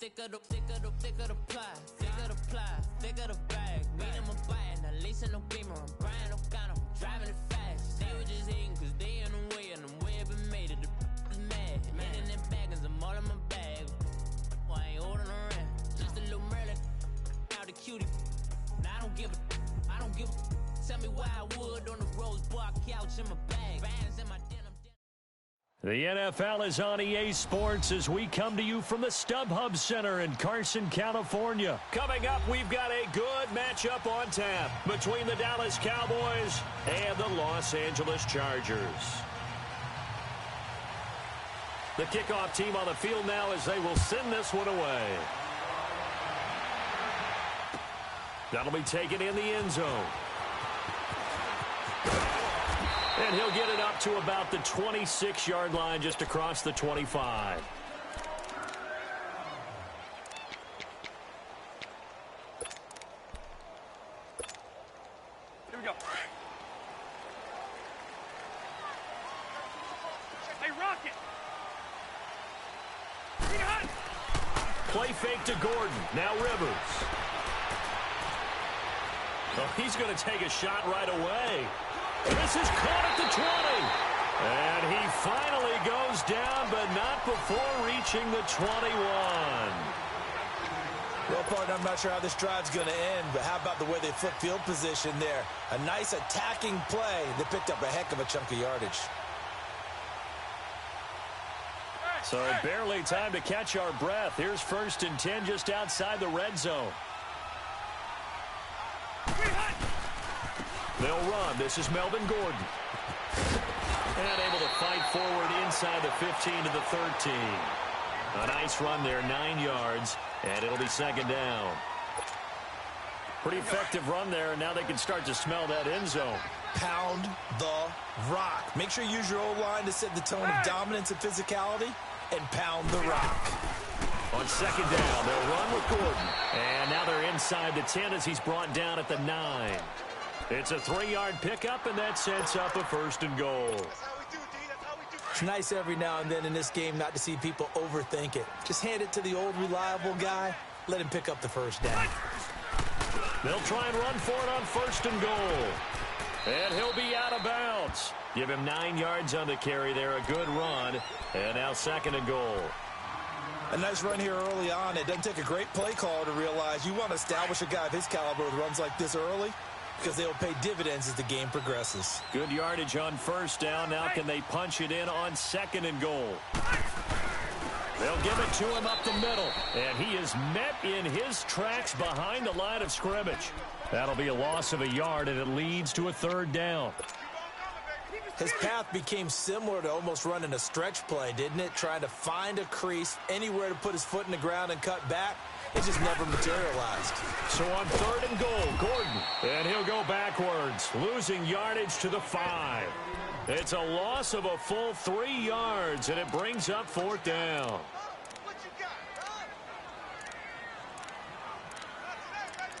thicker the pie, thicker the ply, thicker the bag. Mean I'm a buying, at least in no beamer. I'm buying no gun, I'm driving it fast. They were just hating cause they in the way, and the way I've been made it. The is mad. Man in that bag, cause I'm all in my bag. Well, I ain't holding around. Just a little Merlin, out the cutie. Now I don't give a. Tell me why I would on the rose bar couch in my bag. Bands in my denim. The NFL is on EA Sports as we come to you from the StubHub Center in Carson, California. Coming up, we've got a good matchup on tap between the Dallas Cowboys and the Los Angeles Chargers. The kickoff team on the field now as they will send this one away. That'll be taken in the end zone. And he'll get it up to about the 26-yard line just across the 25. Here we go. Hey, Rocket! Play fake to Gordon. Now Rivers. Oh, he's going to take a shot right away. This is caught at the 20. And he finally goes down, but not before reaching the 21. Well, partner, I'm not sure how this drive's going to end, but how about the way they flip field position there? A nice attacking play that picked up a heck of a chunk of yardage. So barely time to catch our breath. Here's 1st and 10 just outside the red zone. They'll run. This is Melvin Gordon. And able to fight forward inside the 15 to the 13. A nice run there, 9 yards, and it'll be 2nd down. Pretty effective run there, and now they can start to smell that end zone. Pound the rock. Make sure you use your O-line to set the tone of dominance and physicality, and pound the rock. On 2nd down, they'll run with Gordon. And now they're inside the 10 as he's brought down at the 9. It's a 3-yard pickup, and that sets up a 1st and goal. That's how we do, D. That's how we do. It's nice every now and then in this game not to see people overthink it. Just hand it to the old reliable guy. Let him pick up the 1st down. They'll try and run for it on 1st and goal. And he'll be out of bounds. Give him 9 yards on the carry there. A good run. And now 2nd and goal. A nice run here early on. It doesn't take a great play caller to realize you want to establish a guy of his caliber with runs like this early, because they'll pay dividends as the game progresses. Good yardage on 1st down. Now can they punch it in on 2nd and goal? They'll give it to him up the middle. And he is met in his tracks behind the line of scrimmage. That'll be a loss of a yard, and it leads to a 3rd down. His path became similar to almost running a stretch play, didn't it? Trying to find a crease, anywhere to put his foot in the ground and cut back. It just never materialized. So on 3rd and goal, Gordon. And he'll go backwards, losing yardage to the 5. It's a loss of a full 3 yards, and it brings up 4th down. What you got, huh?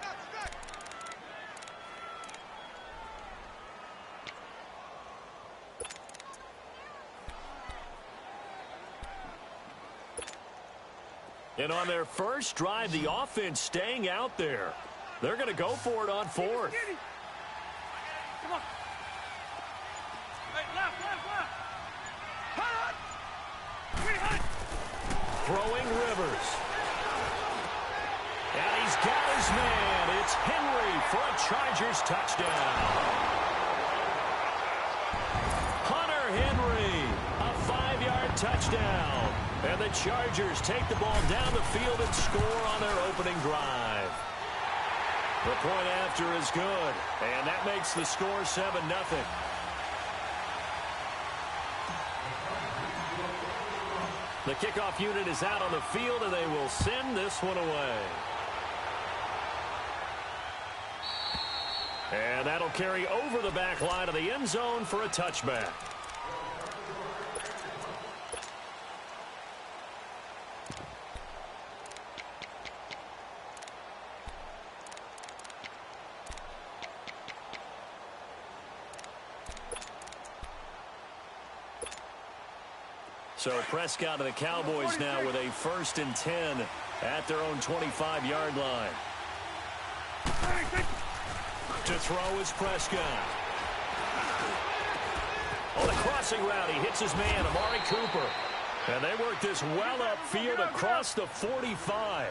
Not today. And on their first drive, the offense staying out there. They're going to go for it on 4th. Come on. Hey, left. Hunt! Throwing Rivers. And he's got his man. It's Henry for a Chargers touchdown. Hunter Henry, a 5-yard touchdown. And the Chargers take the ball down the field and score on their opening drive. The point after is good, and that makes the score 7-0. The kickoff unit is out on the field, and they will send this one away. And that'll carry over the back line of the end zone for a touchback. So Prescott and the Cowboys now with a 1st and 10 at their own 25-yard line. To throw is Prescott. On the crossing route, he hits his man, Amari Cooper. And they work this well upfield across the 45.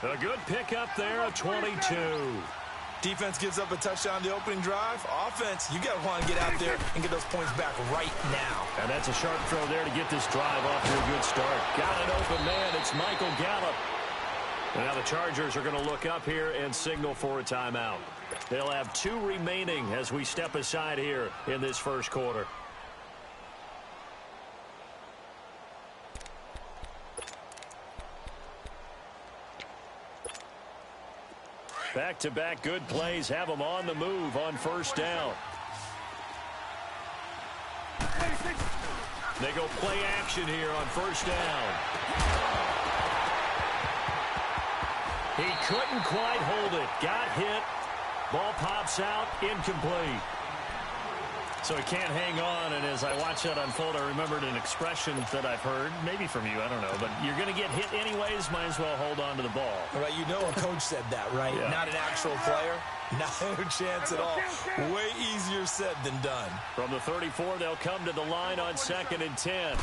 A good pickup there, a 22. Defense gives up a touchdown the opening drive. Offense, you got to want to get out there and get those points back right now. And that's a sharp throw there to get this drive off to a good start. Got an open man. It's Michael Gallup. And now the Chargers are going to look up here and signal for a timeout. They'll have 2 remaining as we step aside here in this first quarter. Back-to-back good plays have them on the move on first down. They go play action here on first down. He couldn't quite hold it. Got hit. Ball pops out. Incomplete. So he can't hang on, and as I watch that unfold, I remembered an expression that I've heard, maybe from you, I don't know, but you're going to get hit anyways, might as well hold on to the ball. Right, you know a coach said that, right? Yeah. Not an actual player. Not a chance at all. Way easier said than done. From the 34, they'll come to the line on 2nd and 10.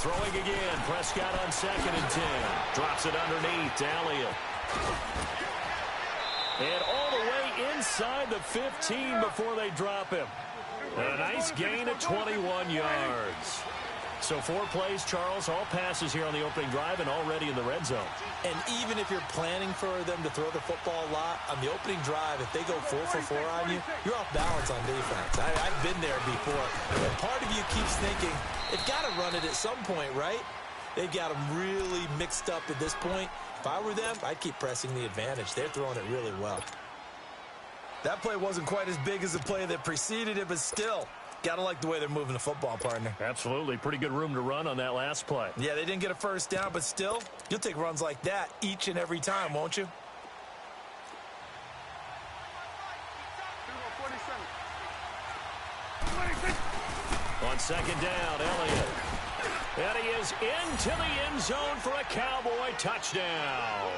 Throwing again, Prescott on 2nd and 10. Drops it underneath to Elliott. And all the way inside the 15 before they drop him. And a nice gain of 21 yards. So 4 plays, Charles, all passes here on the opening drive and already in the red zone. And even if you're planning for them to throw the football a lot, on the opening drive, if they go 4 for 4 on you, you're off balance on defense. I've been there before. And part of you keeps thinking, they've got to run it at some point, right? They've got them really mixed up at this point. If I were them, I'd keep pressing the advantage. They're throwing it really well. That play wasn't quite as big as the play that preceded it, but still, got to like the way they're moving the football, partner. Absolutely. Pretty good room to run on that last play. Yeah, they didn't get a first down, but still, you'll take runs like that each and every time, won't you? On 2nd down, Elliott. And he is into the end zone for a Cowboy touchdown.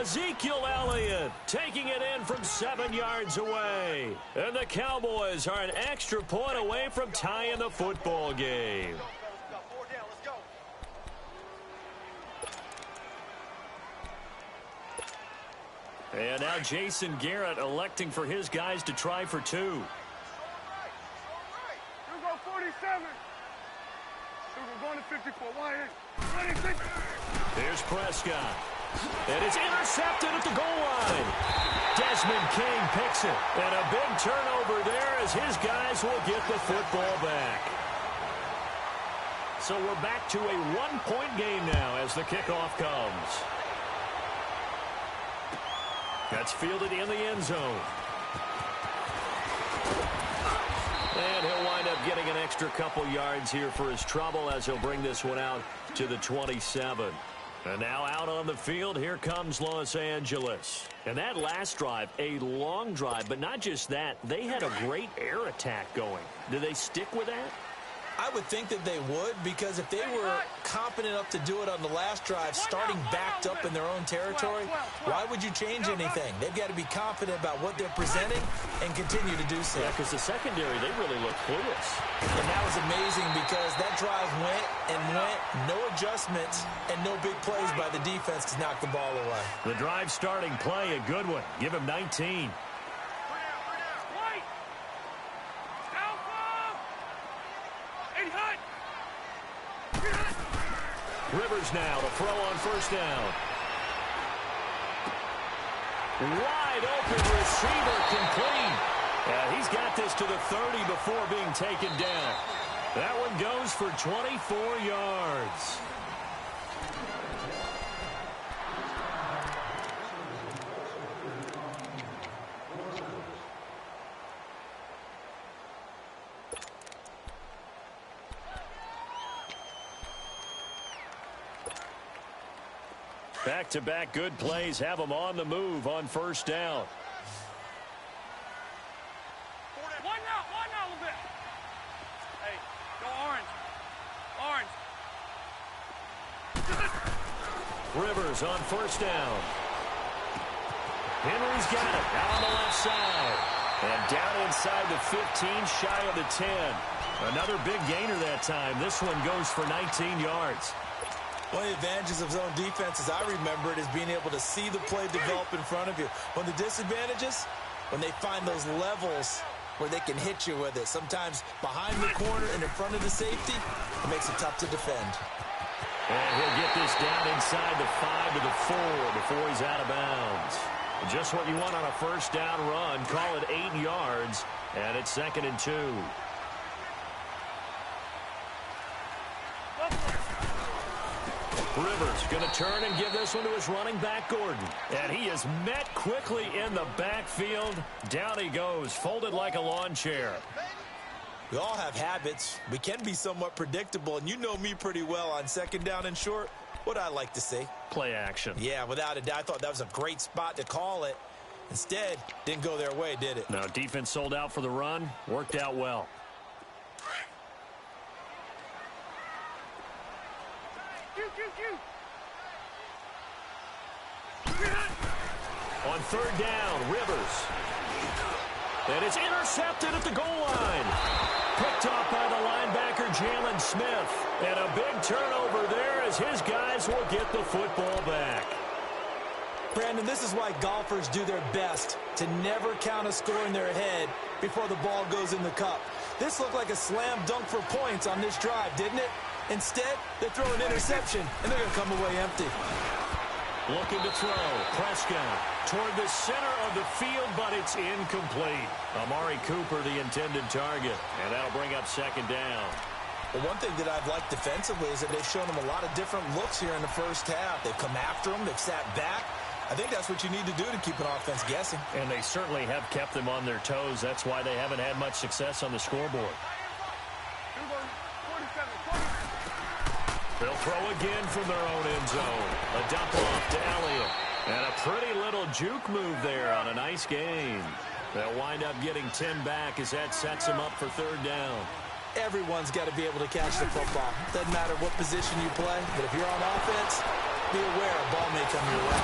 Ezekiel Elliott taking it in from 7 yards away. And the Cowboys are an extra point away from tying the football game. And now Jason Garrett electing for his guys to try for 2. You go 47. We're going to 54. 26. Here's Prescott. And it's intercepted at the goal line. Desmond King picks it. And a big turnover there as his guys will get the football back. So we're back to a 1-point game now as the kickoff comes. That's fielded in the end zone. And he'll wind up getting an extra couple yards here for his trouble as he'll bring this one out to the 27. And now out on the field, here comes Los Angeles. And that last drive, a long drive, but not just that. They had a great air attack going. Do they stick with that? I would think that they would, because if they were competent enough to do it on the last drive, starting backed up in their own territory, why would you change anything? They've got to be confident about what they're presenting and continue to do so. Yeah, because the secondary, they really look clueless. And that was amazing because that drive went and went, no adjustments, and no big plays by the defense to knock the ball away. The drive starting play, a good one. Give him 19. Rivers now to throw on first down. Wide open receiver complete. He's got this to the 30 before being taken down. That one goes for 24 yards. Back-to-back good plays have them on the move on first down. One now a little bit. Hey, go orange. Orange. Rivers on first down. Henry's got it out on the left side. And down inside the 15, shy of the 10. Another big gainer that time. This one goes for 19 yards. One of the advantages of zone defense, as I remember it, is being able to see the play develop in front of you. One of the disadvantages, when they find those levels where they can hit you with it. Sometimes behind the corner and in front of the safety, it makes it tough to defend. And he'll get this down inside the 5 to the 4 before he's out of bounds. Just what you want on a first down run. Call it 8 yards, and it's 2nd and 2. Rivers going to turn and give this one to his running back, Gordon. And he is met quickly in the backfield. Down he goes, folded like a lawn chair. We all have habits. We can be somewhat predictable, and you know me pretty well on 2nd down and short. What I like to see? Play action. Yeah, without a doubt. I thought that was a great spot to call it. Instead, didn't go their way, did it? No, defense sold out for the run. Worked out well. On 3rd down, Rivers. And it's intercepted at the goal line. Picked off by the linebacker, Jalen Smith. And a big turnover there as his guys will get the football back. Brandon, this is why golfers do their best to never count a score in their head before the ball goes in the cup. This looked like a slam dunk for points on this drive, didn't it? Instead, they throw an interception, and they're going to come away empty. Looking to throw. Prescott toward the center of the field, but it's incomplete. Amari Cooper, the intended target, and that'll bring up 2nd down. Well, one thing that I've liked defensively is that they've shown them a lot of different looks here in the first half. They've come after them. They've sat back. I think that's what you need to do to keep an offense guessing. And they certainly have kept them on their toes. That's why they haven't had much success on the scoreboard. They'll throw again from their own end zone. A dump off to Elliott. And a pretty little juke move there on a nice gain. They'll wind up getting 10 back as that sets them up for 3rd down. Everyone's got to be able to catch the football. Doesn't matter what position you play, but if you're on offense, be aware a ball may come your way.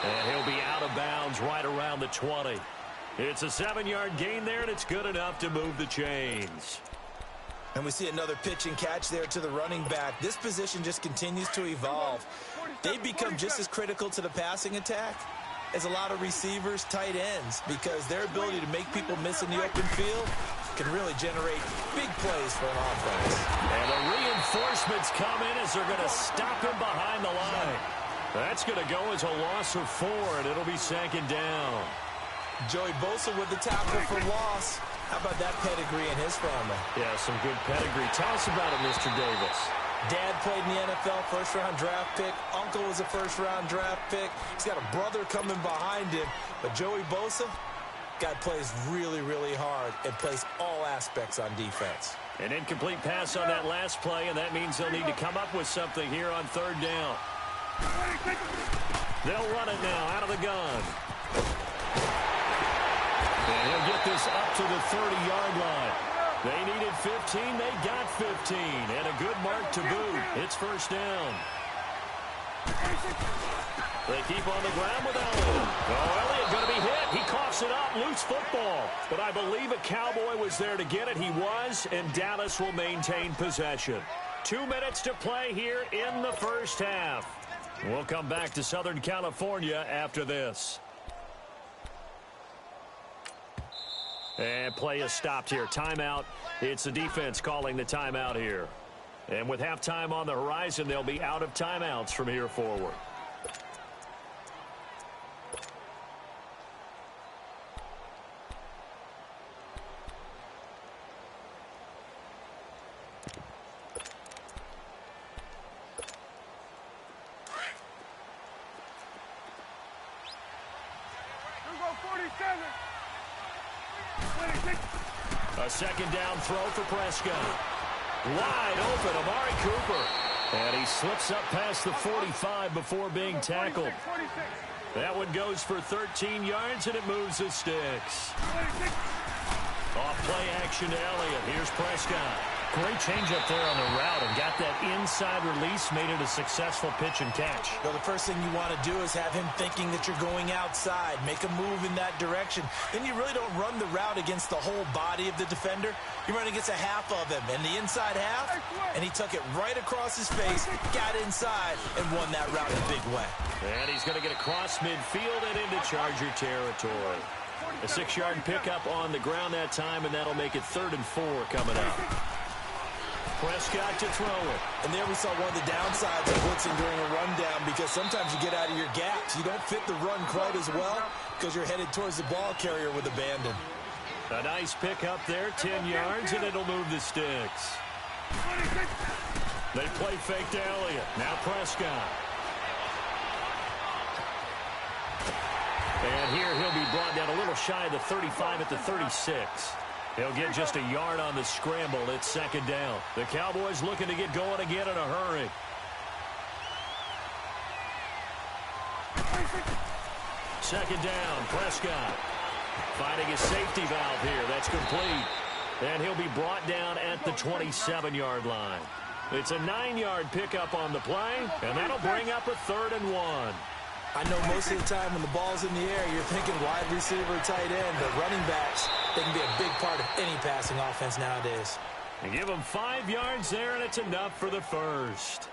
And he'll be out of bounds right around the 20. It's a 7-yard gain there, and it's good enough to move the chains. And we see another pitch and catch there to the running back. This position just continues to evolve. They become just as critical to the passing attack as a lot of receivers, tight ends, because their ability to make people miss in the open field can really generate big plays for an offense. And the reinforcements come in as they're going to stop him behind the line. That's going to go as a loss of 4, and it'll be 2nd down. Joey Bosa with the tackle for loss. How about that pedigree in his family? Yeah, some good pedigree. Tell us about it, Mr. Davis. Dad played in the NFL, first-round draft pick. Uncle was a first-round draft pick. He's got a brother coming behind him. But Joey Bosa, guy plays really, really hard and plays all aspects on defense. An incomplete pass on that last play, and that means they'll need to come up with something here on 3rd down. They'll run it now out of the gun. And he'll get this up to the 30-yard line. They needed 15. They got 15. And a good mark to boot. It's 1st down. They keep on the ground with Elliott. Oh, Elliott going to be hit. He coughs it up. Loose football. But I believe a Cowboy was there to get it. He was, and Dallas will maintain possession. 2 minutes to play here in the first half. We'll come back to Southern California after this. And play is stopped here. Timeout. It's the defense calling the timeout here. And with halftime on the horizon, they'll be out of timeouts from here forward. A 2nd down throw for Prescott. Wide open, Amari Cooper. And he slips up past the 45 before being tackled. That one goes for 13 yards, and it moves the sticks. Off play action to Elliott. Here's Prescott. Great changeup there on the route and got that inside release, made it a successful pitch and catch. Well, the first thing you want to do is have him thinking that you're going outside, make a move in that direction. Then you really don't run the route against the whole body of the defender. You run against a half of him, and the inside half, and he took it right across his face, got inside, and won that route in a big way. And he's going to get across midfield and into Charger territory. A 6-yard pickup on the ground that time, and that'll make it 3rd and 4 coming up. Prescott to throw it. And there we saw one of the downsides of blitzing during a rundown, because sometimes you get out of your gaps. You don't fit the run quite as well because you're headed towards the ball carrier with abandon. A nice pickup there, 10 yards, and it'll move the sticks. They play fake to Elliott. Now Prescott. And here he'll be brought down a little shy of the 35 at the 36. He'll get just a yard on the scramble. It's 2nd down. The Cowboys looking to get going again in a hurry. Second down, Prescott. Finding his safety valve here. That's complete. And he'll be brought down at the 27-yard line. It's a 9-yard pickup on the play, and that'll bring up a 3rd and 1. I know most of the time when the ball's in the air, you're thinking wide receiver, tight end, but running backs, they can be a big part of any passing offense nowadays. And give them 5 yards there, and it's enough for the first.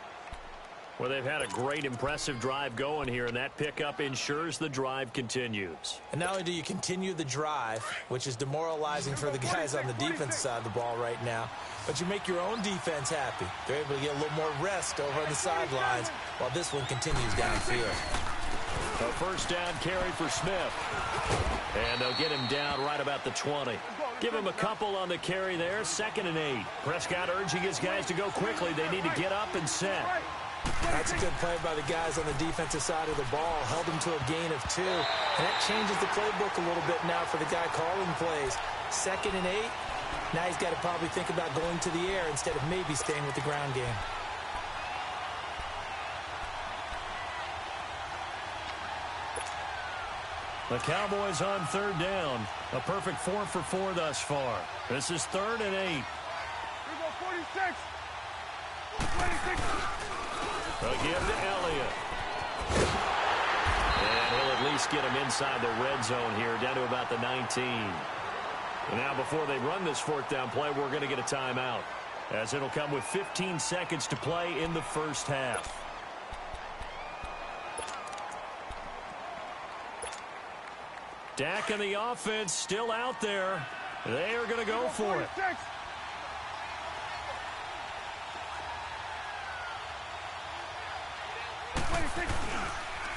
Well, they've had a great, impressive drive going here, and that pickup ensures the drive continues. And not only do you continue the drive, which is demoralizing for the guys on the defensive side of the ball right now, but you make your own defense happy. They're able to get a little more rest over on the sidelines while this one continues downfield. A first down carry for Smith. And they'll get him down right about the 20. Give him a couple on the carry there. 2nd and 8. Prescott urging his guys to go quickly. They need to get up and set. That's a good play by the guys on the defensive side of the ball. Held them to a gain of 2. And that changes the playbook a little bit now for the guy calling plays. 2nd and 8. Now he's got to probably think about going to the air instead of maybe staying with the ground game. The Cowboys on 3rd down. A perfect 4 for 4 thus far. This is 3rd and 8. We go 46. 26. A give to Elliott. And he'll at least get him inside the red zone here, down to about the 19. And now before they run this 4th down play, we're going to get a timeout, as it'll come with 15 seconds to play in the first half. Dak and the offense still out there. They are going to go for it.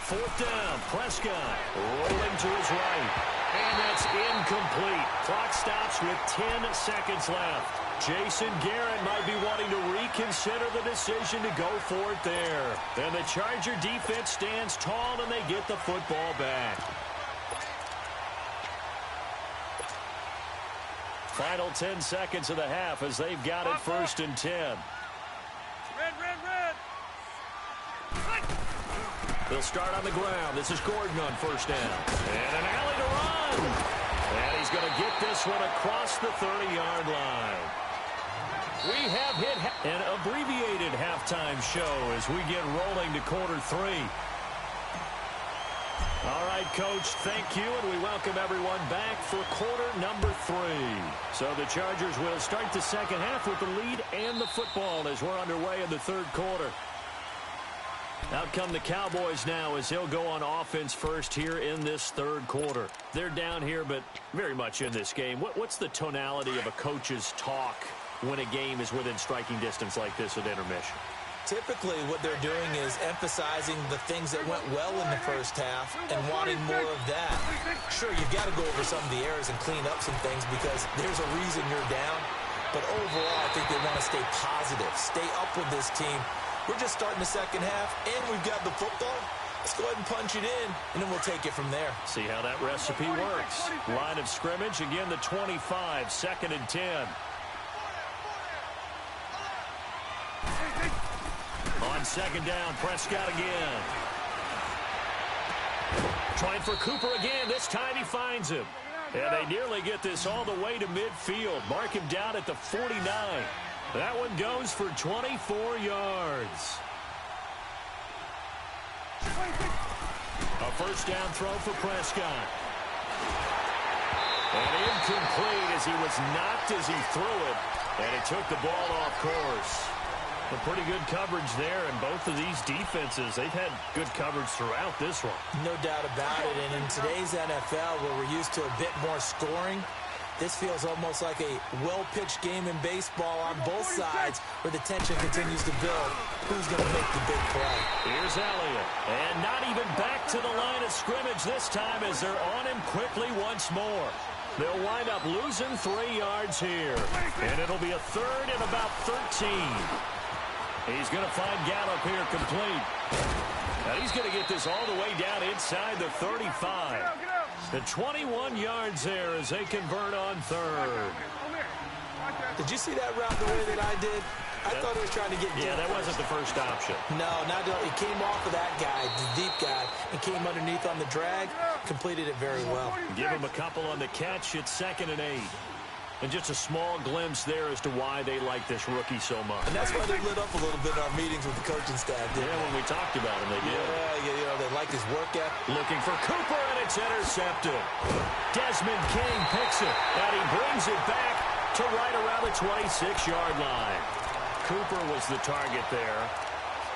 4th down, Prescott rolling to his right. And that's incomplete. Clock stops with 10 seconds left. Jason Garrett might be wanting to reconsider the decision to go for it there. And the Charger defense stands tall, and they get the football back. Final 10 seconds of the half as they've got it 1st and 10. Red. They'll start on the ground. This is Gordon on 1st down. And an alley to run. And he's going to get this one across the 30-yard line. We have hit an abbreviated halftime show as we get rolling to quarter 3. All right, Coach, thank you, and we welcome everyone back for quarter number 3. So the Chargers will start the second half with the lead and the football as we're underway in the 3rd quarter. Out come the Cowboys now as he'll go on offense first here in this 3rd quarter. They're down here, but very much in this game. What's the tonality of a coach's talk when a game is within striking distance like this at intermission? Typically, what they're doing is emphasizing the things that went well in the first half and wanting more of that. Sure, you've got to go over some of the errors and clean up some things because there's a reason you're down. But overall, I think they want to stay positive, stay up with this team. We're just starting the second half, and we've got the football. Let's go ahead and punch it in, and then we'll take it from there. See how that recipe works. Line of scrimmage, again, the 25, 2nd and 10. On 2nd down, Prescott again. Trying for Cooper again. This time he finds him. And they nearly get this all the way to midfield. Mark him down at the 49. That one goes for 24 yards. A first down throw for Prescott. And incomplete as he was knocked as he threw it. And it took the ball off course. A pretty good coverage there, and both of these defenses, they've had good coverage throughout this one. No doubt about it, and in today's NFL, where we're used to a bit more scoring, this feels almost like a well-pitched game in baseball on both sides where the tension continues to build. Who's going to make the big play? Here's Elliott, and not even back to the line of scrimmage this time as they're on him quickly once more. They'll wind up losing 3 yards here, and it'll be a third and about 13. He's going to find Gallup here complete. Now he's going to get this all the way down inside the 35. The 21 yards there as they convert on third. Did you see that route the way that I did? I thought he was trying to get deep. Yeah, that wasn't the first option. No, not at all. He came off of that guy, the deep guy, and came underneath on the drag, completed it very well. Give him a couple on the catch. It's 2nd and 8. And just a small glimpse there as to why they like this rookie so much. And that's why they lit up a little bit in our meetings with the coaching staff. Yeah, when we talked about him, they did. Yeah, you know, they like his work ethic. Looking for Cooper, and it's intercepted. Desmond King picks it, and he brings it back to right around the 26-yard line. Cooper was the target there.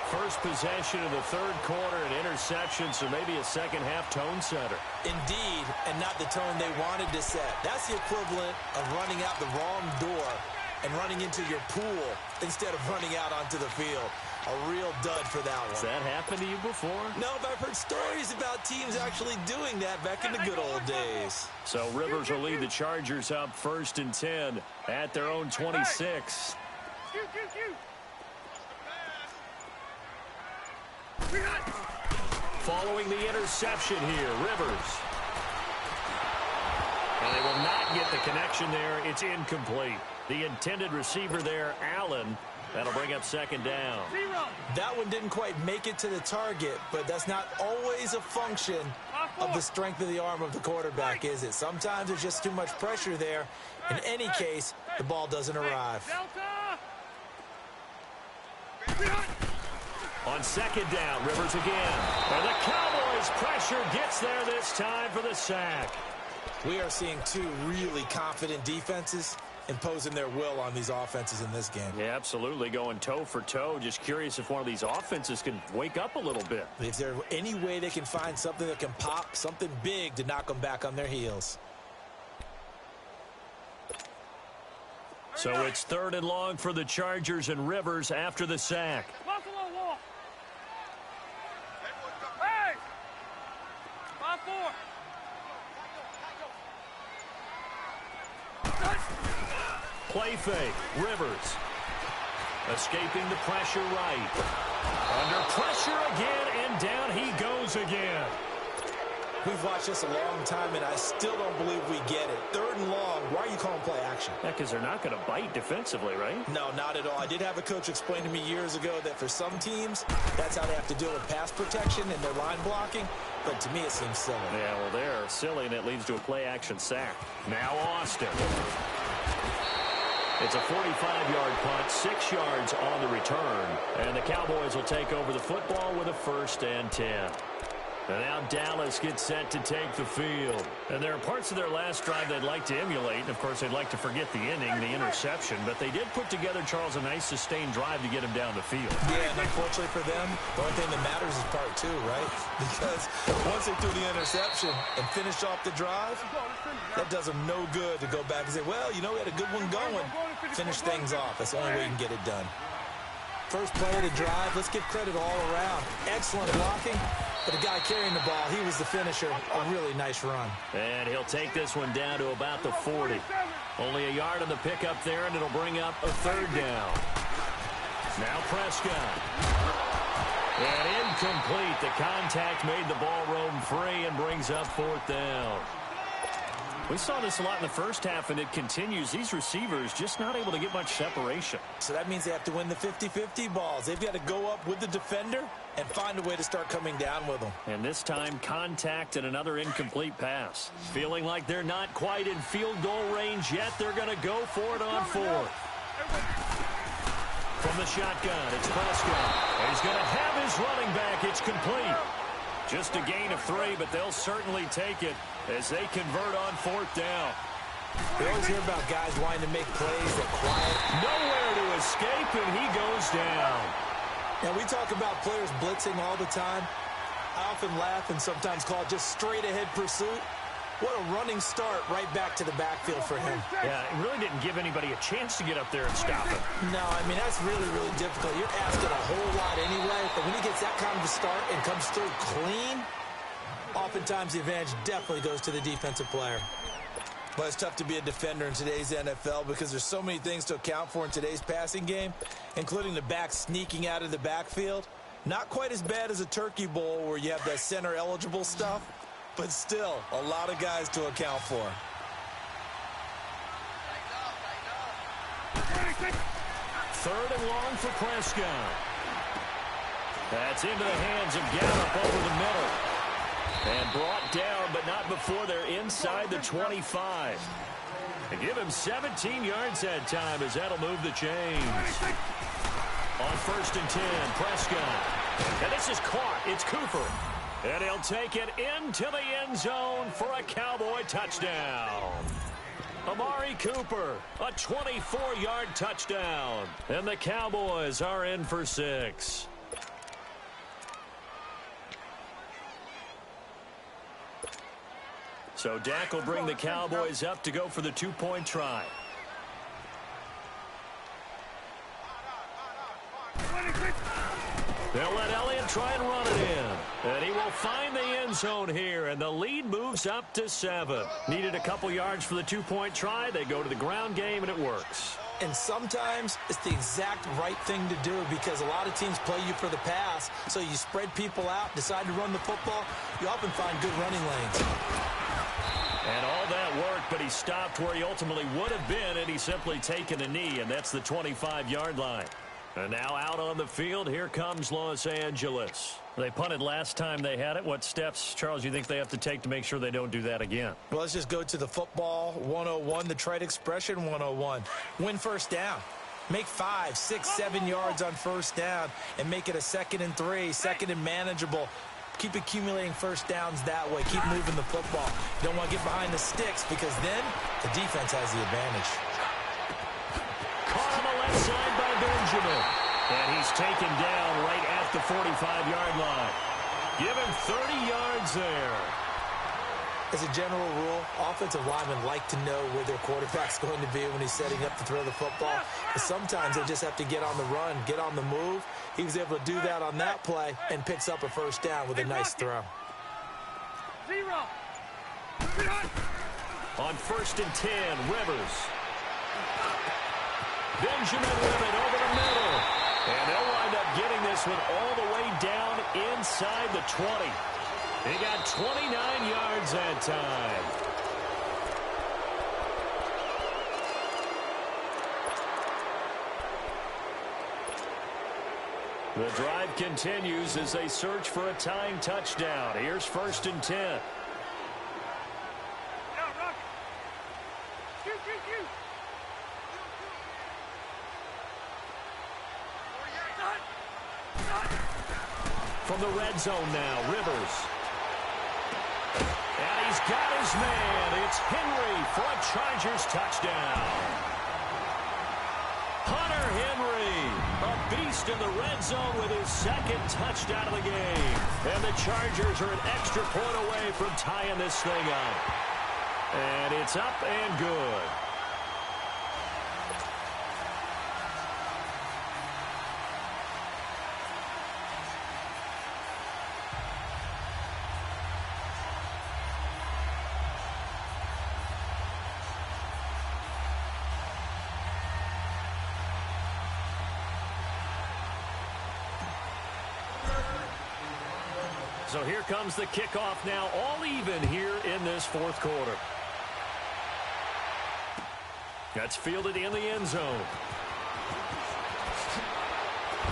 First possession of the third quarter, an interception, so maybe a second-half tone setter. Indeed, and not the tone they wanted to set. That's the equivalent of running out the wrong door and running into your pool instead of running out onto the field. A real dud for that one. Has that happened to you before? No, but I've heard stories about teams actually doing that back in the good old days. So Rivers will lead the Chargers up 1st and 10 at their own 26. Following the interception here, Rivers. And they will not get the connection there. It's incomplete. The intended receiver there, Allen. That'll bring up 2nd down. That one didn't quite make it to the target, but that's not always a function of the strength of the arm of the quarterback, is it? Sometimes there's just too much pressure there. In any case, the ball doesn't arrive. On 2nd down, Rivers again. And the Cowboys' pressure gets there this time for the sack. We are seeing two really confident defenses imposing their will on these offenses in this game. Yeah, absolutely, going toe for toe. Just curious if one of these offenses can wake up a little bit. If there's any way they can find something that can pop, something big to knock them back on their heels. So it's 3rd and long for the Chargers, and Rivers after the sack. Play fake, Rivers. Escaping the pressure right. Under pressure again, and down he goes again. We've watched this a long time, and I still don't believe we get it. 3rd and long, why are you calling play action? Yeah, because they're not going to bite defensively, right? No, not at all. I did have a coach explain to me years ago that for some teams, that's how they have to deal with pass protection and their line blocking. But to me, it seems silly. Yeah, well, they're silly, and it leads to a play-action sack. Now Austin. It's a 45-yard punt, 6 yards on the return. And the Cowboys will take over the football with a 1st and 10. And now Dallas gets set to take the field. And there are parts of their last drive they'd like to emulate. And, of course, they'd like to forget the inning, the interception. But they did put together, Charles, a nice sustained drive to get him down the field. Yeah, and unfortunately for them, the only thing that matters is part 2, right? Because once they threw the interception and finished off the drive, that does them no good to go back and say, well, you know, we had a good one going. Finish things off. That's the only way you can get it done. First play of the drive, let's give credit all around. Excellent blocking. But the guy carrying the ball, he was the finisher. A really nice run. And he'll take this one down to about the 40. Only a yard on the pickup there, and it'll bring up a 3rd down. Now Prescott. And incomplete. The contact made the ball roam free and brings up 4th down. We saw this a lot in the first half, and it continues. These receivers just not able to get much separation. So that means they have to win the 50-50 balls. They've got to go up with the defender and find a way to start coming down with them. And this time, contact and another incomplete pass. Feeling like they're not quite in field goal range yet. They're going to go for it on 4th. From the shotgun, it's Prescott. He's going to have his running back. It's complete. Just a gain of 3, but they'll certainly take it as they convert on 4th down. We always hear about guys wanting to make plays that quiet. Nowhere to escape, and he goes down. And we talk about players blitzing all the time. I often laugh and sometimes call it just straight-ahead pursuit. What a running start right back to the backfield for him. Yeah, it really didn't give anybody a chance to get up there and stop him. No, I mean, that's really, really difficult. You're asking a whole lot anyway, but when he gets that kind of a start and comes through clean, oftentimes the advantage definitely goes to the defensive player. Well, it's tough to be a defender in today's NFL because there's so many things to account for in today's passing game, including the back sneaking out of the backfield. Not quite as bad as a turkey bowl where you have that center-eligible stuff, but still a lot of guys to account for. Third and long for Prescott. That's into the hands of Gallup over the middle. And brought down, but not before they're inside the 25. And give him 17 yards that time as that'll move the chains. On 1st and 10, Prescott. And this is caught. It's Cooper. And he'll take it into the end zone for a Cowboy touchdown. Amari Cooper, a 24-yard touchdown. And the Cowboys are in for 6. So Dak will bring the Cowboys up to go for the 2-point try. They'll let Elliott try and run it in. And he will find the end zone here, and the lead moves up to 7. Needed a couple yards for the 2-point try. They go to the ground game, and it works. And sometimes it's the exact right thing to do because a lot of teams play you for the pass. So you spread people out, decide to run the football. You often find good running lanes. And all that worked, but he stopped where he ultimately would have been had he simply taken a knee, and that's the 25-yard line. And now out on the field, here comes Los Angeles. They punted last time they had it. What steps, Charles, you think they have to take to make sure they don't do that again? Well, let's just go to the football 101, the trite expression 101. Win first down. Make 5, 6, 7 yards on first down and make it a 2nd and 3, 2nd and manageable. Keep accumulating first downs that way. Keep moving the football. You don't want to get behind the sticks because then the defense has the advantage. Caught on the left side by Benjamin. And he's taken down right at the 45-yard line. Give him 30 yards there. As a general rule, offensive linemen like to know where their quarterback's going to be when he's setting up to throw the football. But sometimes they just have to get on the run, get on the move. He was able to do that on that play and picks up a first down with a nice throw. On 1st and 10, Rivers. Benjamin with it over the middle. And they'll wind up getting this one all the way down inside the 20. He got 29 yards that time. The drive continues as they search for a tying touchdown. Here's 1st and 10. From the red zone now, Rivers. And he's got his man. It's Henry for a Chargers touchdown. Hunter Henry, a beast in the red zone with his 2nd touchdown of the game. And the Chargers are an extra point away from tying this thing up. And it's up and good. So here comes the kickoff now, all even here in this 4th quarter. That's fielded in the end zone.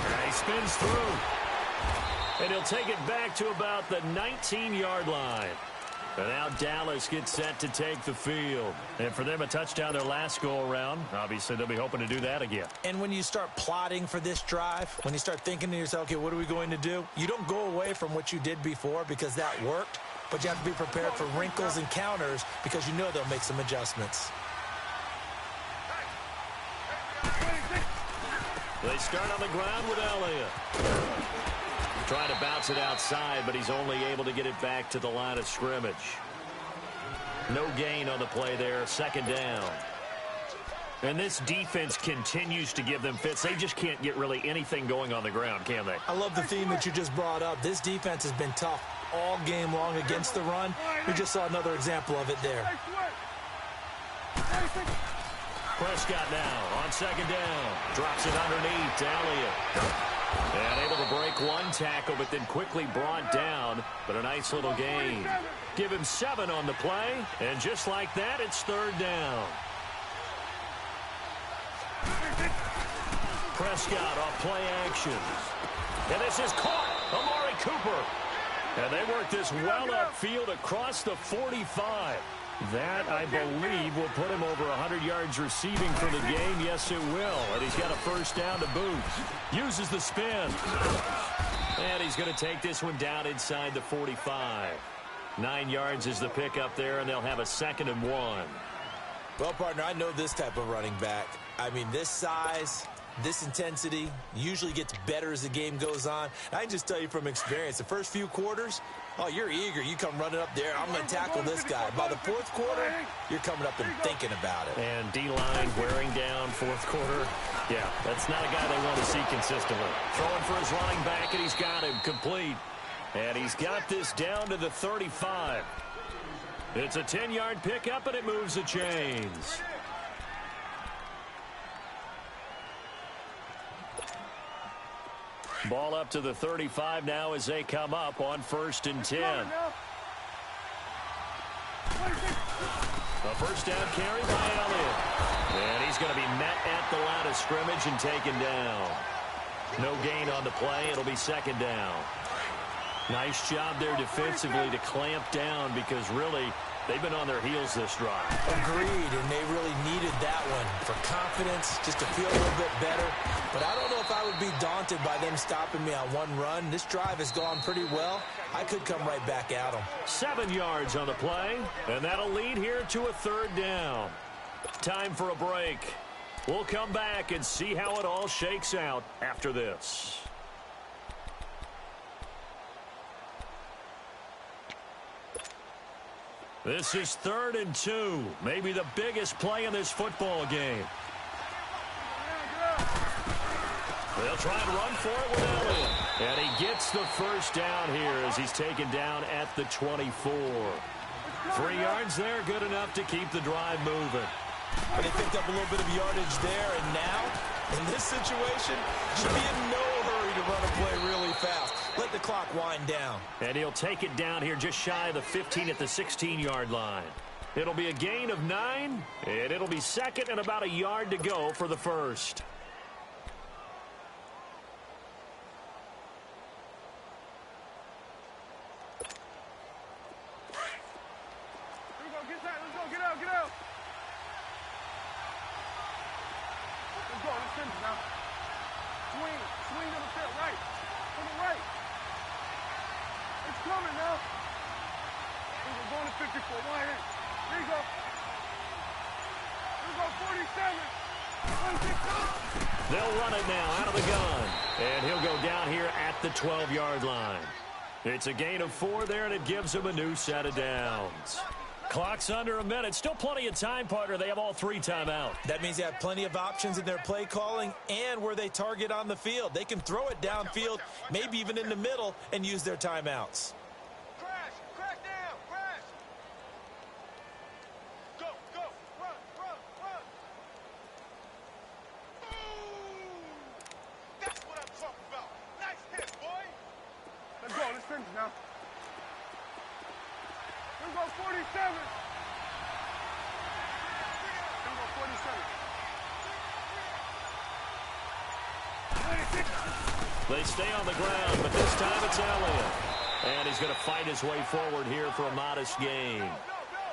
And he spins through. And he'll take it back to about the 19-yard line. And now Dallas gets set to take the field. And for them, a touchdown their last go-around. Obviously, they'll be hoping to do that again. And when you start plotting for this drive, when you start thinking to yourself, okay, what are we going to do? You don't go away from what you did before because that worked, but you have to be prepared for wrinkles and counters because you know they'll make some adjustments. They start on the ground with Elliott. Trying to bounce it outside, but he's only able to get it back to the line of scrimmage. No gain on the play there, second down. And this defense continues to give them fits. They just can't get really anything going on the ground, can they? I love the theme that you just brought up. This defense has been tough all game long against the run. We just saw another example of it there. Prescott now on second down. Drops it underneath to Elliott. And able to break one tackle, but then quickly brought down. But a nice little gain. Give him 7 on the play. And just like that, it's third down. Prescott off play action. And this is caught. Amari Cooper. And they work this well upfield across the 45. That, I believe, will put him over 100 yards receiving for the game. Yes, it will. And he's got a first down to boot. Uses the spin. And he's going to take this one down inside the 45. 9 yards is the pickup there, and they'll have a 2nd and 1. Well, partner, I know this type of running back. I mean, this size, this intensity usually gets better as the game goes on. I can just tell you from experience, the first few quarters, oh, you're eager. You come running up there. I'm going to tackle this guy. By the 4th quarter, you're coming up and thinking about it. And D-line wearing down 4th quarter. Yeah, that's not a guy they want to see consistently. Throwing for his running back, and he's got him complete. And he's got this down to the 35. It's a 10-yard pickup, and it moves the chains. Ball up to the 35 now as they come up on 1st and 10. A first down carry by Elliott. And he's going to be met at the line of scrimmage and taken down. No gain on the play. It'll be 2nd down. Nice job there defensively to clamp down because really they've been on their heels this drive. Agreed, and they really needed that one for confidence, just to feel a little bit better. But I don't know if I would be daunted by them stopping me on one run. This drive has gone pretty well. I could come right back at them. 7 yards on the play, and that'll lead here to a 3rd down. Time for a break. We'll come back and see how it all shakes out after this. This is 3rd and 2. Maybe the biggest play in this football game. They'll try and run for it with Elliott. And he gets the first down here as he's taken down at the 24. 3 yards there, good enough to keep the drive moving. But they picked up a little bit of yardage there, and now, in this situation, should be in no hurry to run a play really fast. Let the clock wind down. And he'll take it down here just shy of the 15 at the 16-yard line. It'll be a gain of 9, and it'll be 2nd and about a yard to go for the first. They'll run it now out of the gun. And he'll go down here at the 12-yard line. It's a gain of 4 there, and it gives him a new set of downs. Clock's under a minute. Still plenty of time, partner. They have all 3 timeouts. That means they have plenty of options in their play calling and where they target on the field. They can throw it downfield, maybe even in the middle, and use their timeouts. Crash down, crash. Go, run. That's what I'm talking about. Nice hit, boy. Let's go, let's finish now. Let's go 47. Let's go 47. They stay on the ground, but this time it's Elliott. And he's going to fight his way forward here for a modest gain.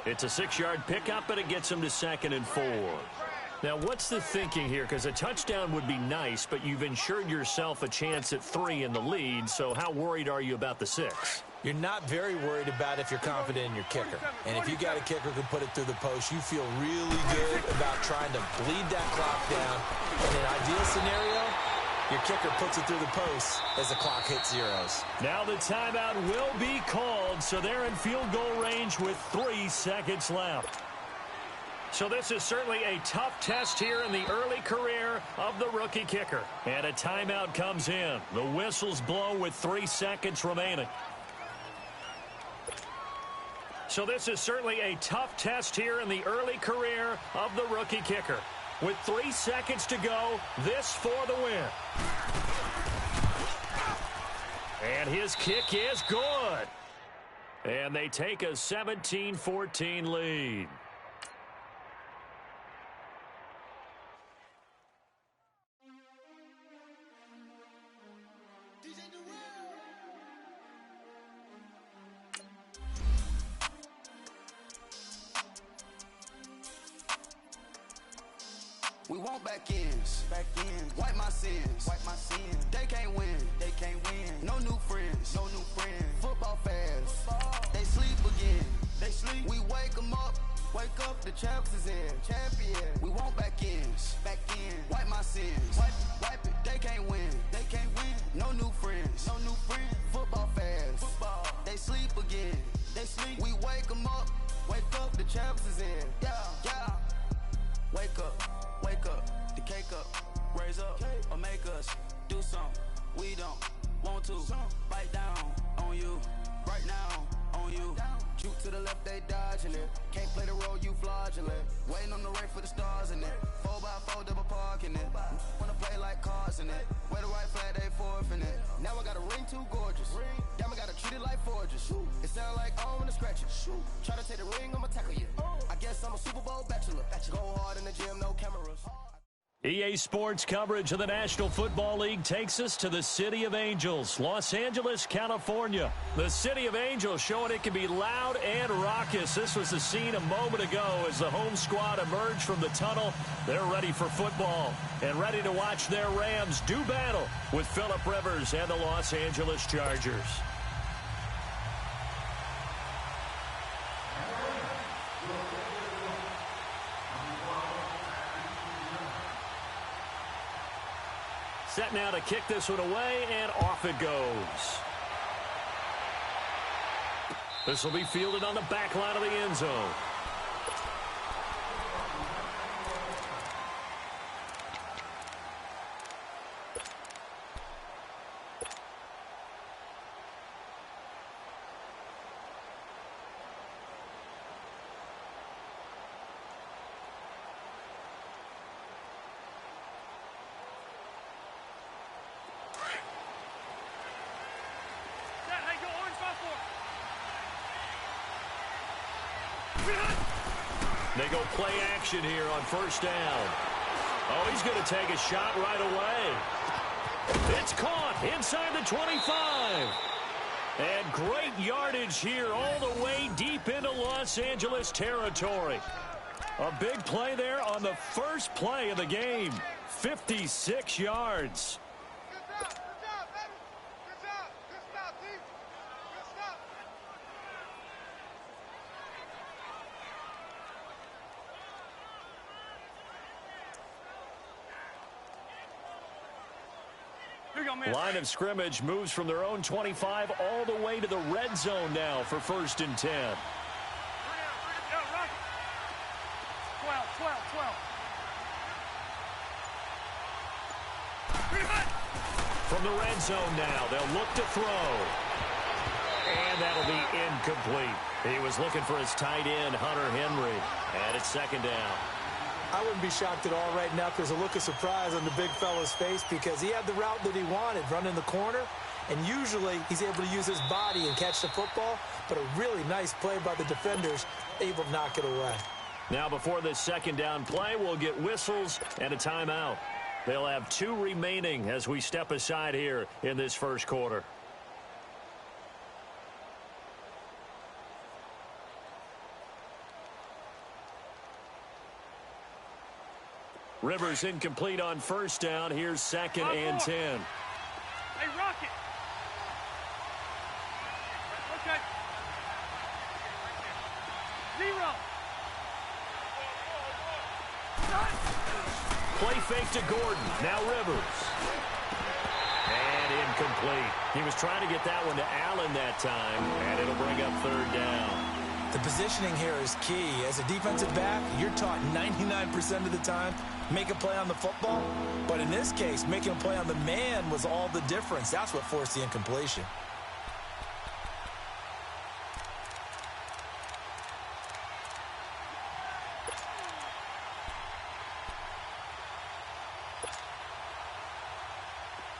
It's a 6-yard pickup, and it gets him to 2nd and 4. Now, what's the thinking here? Because a touchdown would be nice, but you've ensured yourself a chance at 3 in the lead, so how worried are you about the 6? You're not very worried about if you're confident in your kicker. And if you got a kicker who can put it through the post, you feel really good about trying to bleed that clock down. In an ideal scenario, your kicker puts it through the post as the clock hits zeros. Now the timeout will be called, so they're in field goal range with 3 seconds left. So this is certainly a tough test here in the early career of the rookie kicker. And a timeout comes in. The whistles blow with 3 seconds remaining. So this is certainly a tough test here in the early career of the rookie kicker. With 3 seconds to go, this for the win. And his kick is good. And they take a 17-14 lead. We want back ends. Wipe my sins. They can't win. No new friends. Football fast. They sleep again. We wake them up. Wake up, the champs is in. We want back ends. Wipe my sins. Wipe it. They can't win. No new friends. Football fast. They sleep again. We wake them up. Wake up, the champs is in. Yeah. Wake up, the cake up, raise up, or make us do something we don't want to. Bite down on you, right now on you. Shoot to the left, they dodging it. Can't play the role, you fraudulent. Waiting on the rain for the stars in it. 4x4 double parking it. Wanna play like cars in it. Wear the right flag, they forfeit it. Now I got a ring too gorgeous. Damn, I gotta treat it like forges. It sound like I wanna scratch it. Try to take the ring, I'ma tackle you. I guess I'm a Super Bowl bachelor. Go hard in the gym, no cameras. EA Sports coverage of the National Football League takes us to the City of Angels, Los Angeles, California. The City of Angels showing it can be loud and raucous. This was the scene a moment ago as the home squad emerged from the tunnel. They're ready for football and ready to watch their Rams do battle with Phillip Rivers and the Los Angeles Chargers. Set now to kick this one away, and off it goes. This will be fielded on the back line of the end zone. They go play action here on first down. Oh, he's going to take a shot right away. It's caught inside the 25. And great yardage here all the way deep into Los Angeles territory. A big play there on the first play of the game. 56 yards. Line of scrimmage moves from their own 25 all the way to the red zone now for 1st and 10. 12. From the red zone now, they'll look to throw. And that'll be incomplete. He was looking for his tight end, Hunter Henry. And it's 2nd down. I wouldn't be shocked at all right now if there's a look of surprise on the big fella's face because he had the route that he wanted, running the corner, and usually he's able to use his body and catch the football, but a really nice play by the defenders, able to knock it away. Now before this 2nd down play, we'll get whistles and a timeout. They'll have 2 remaining as we step aside here in this first quarter. Rivers incomplete on first down. Here's 2nd and 10. Hey, Rocket. Okay. 0. Play fake to Gordon. Now Rivers. And incomplete. He was trying to get that one to Allen that time, and it'll bring up 3rd down. The positioning here is key. As a defensive back, you're taught 99% of the time, make a play on the football. But in this case, making a play on the man was all the difference. That's what forced the incompletion.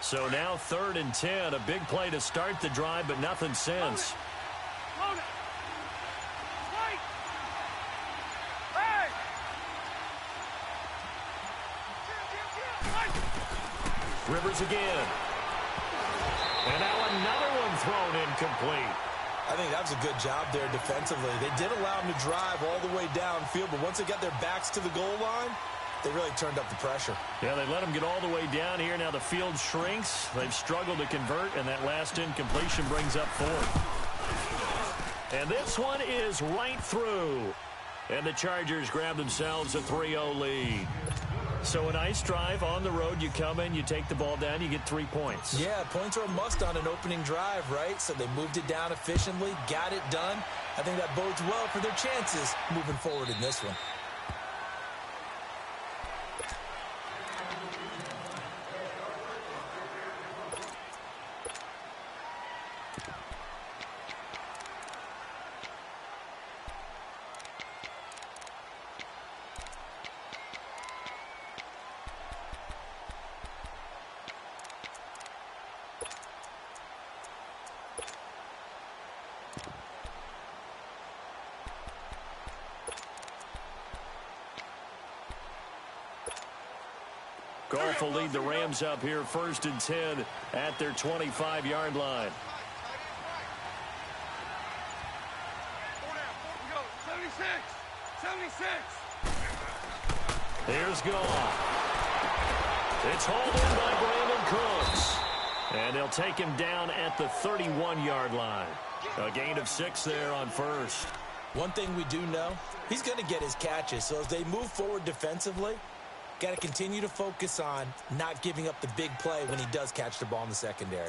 So now 3rd and 10. A big play to start the drive, but nothing since. Rivers again. And now another one thrown incomplete. I think that was a good job there defensively. They did allow them to drive all the way downfield, but once they got their backs to the goal line, they really turned up the pressure. Yeah, they let them get all the way down here. Now the field shrinks. They've struggled to convert, and that last incompletion brings up 4th. And this one is right through. And the Chargers grab themselves a 3-0 lead. So a nice drive on the road. You come in, you take the ball down, you get 3 points. Yeah, points are a must on an opening drive, right? So they moved it down efficiently, got it done. I think that bodes well for their chances moving forward in this one. Goff will lead the Rams up here 1st and 10 at their 25-yard line. 76. Here's Goff. It's hauled in by Brandon Cooks. And they'll take him down at the 31-yard line. A gain of 6 there on 1st. One thing we do know, he's going to get his catches. So as they move forward defensively, got to continue to focus on not giving up the big play when he does catch the ball in the secondary.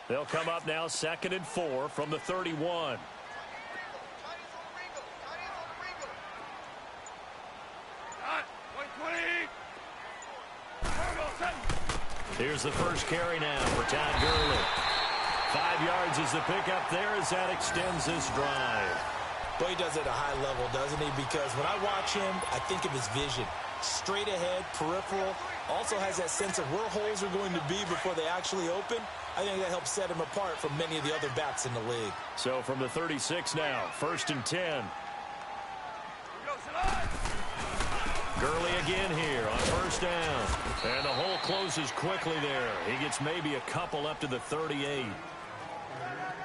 They'll come up now 2nd and 4 from the 31. Here's the first carry now for Todd Gurley. 5 yards is the pickup there as that extends this drive. But he does it at a high level, doesn't he? Because when I watch him, I think of his vision. Straight ahead, peripheral. Also has that sense of where holes are going to be before they actually open. I think that helps set him apart from many of the other backs in the league. So from the 36 now, 1st and 10. Gurley again here on 1st down. And the hole closes quickly there. He gets maybe a couple up to the 38.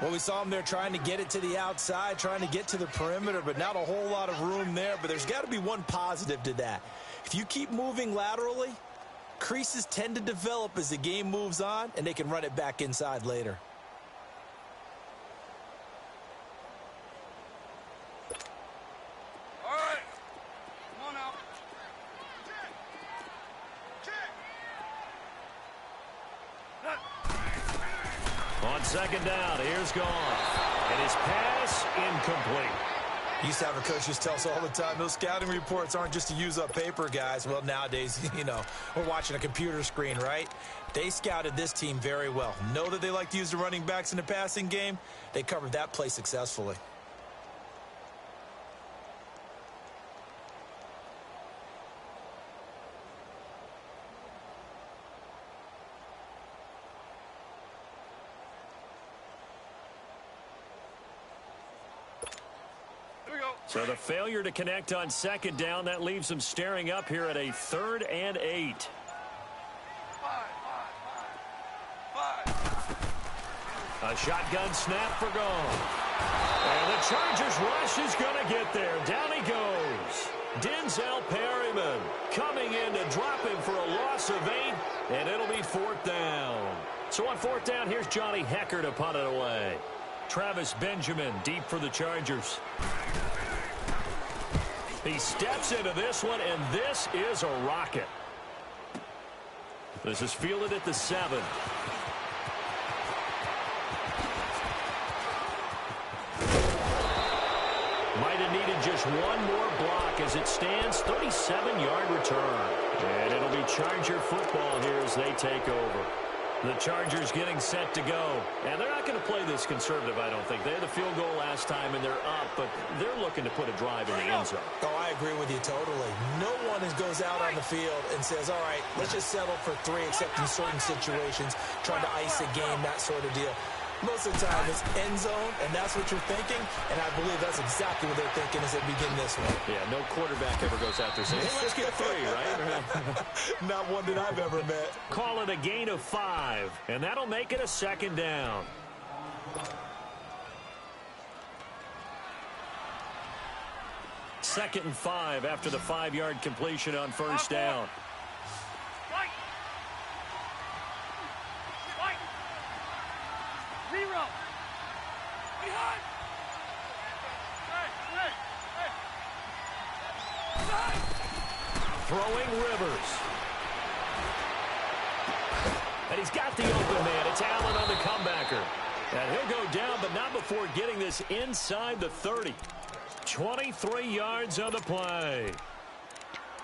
Well, we saw him there trying to get it to the outside, trying to get to the perimeter, but not a whole lot of room there. But there's got to be one positive to that. If you keep moving laterally, creases tend to develop as the game moves on, and they can run it back inside later. All right. Come on out. On 2nd down, here's Goff. And his pass incomplete. Used to have a coach just tell us all the time, those scouting reports aren't just to use up paper, guys. Well, nowadays, you know, we're watching a computer screen, right? They scouted this team very well. Know that they like to use the running backs in the passing game. They covered that play successfully. So the failure to connect on 2nd down, that leaves them staring up here at a 3rd and 8. A shotgun snap for gone. And the Chargers rush is going to get there. Down he goes. Denzel Perryman coming in to drop him for a loss of 8, and it'll be 4th down. So on 4th down, here's Johnny Hecker to punt it away. Travis Benjamin deep for the Chargers. He steps into this one, and this is a rocket. This is fielded at the 7. Might have needed just one more block as it stands. 37-yard return. And it'll be Charger football here as they take over. The Chargers getting set to go. And they're not going to play this conservative, I don't think. They had the field goal last time, and they're up, but they're looking to put a drive in the end zone. Oh, I agree with you totally. No one goes out on the field and says, all right, let's just settle for 3, except in certain situations, trying to ice a game, that sort of deal. Most of the time, it's end zone, and that's what you're thinking, and I believe that's exactly what they're thinking as they begin this one. Yeah, no quarterback ever goes out there saying, hey, let's get 3, right? Not one that I've ever met. Call it a gain of 5, and that'll make it a 2nd down. Second and 5 after the 5-yard completion on 1st down. Throwing Rivers. And he's got the open man. It's Allen on the comebacker. And he'll go down, but not before getting this inside the 30. 23 yards on the play.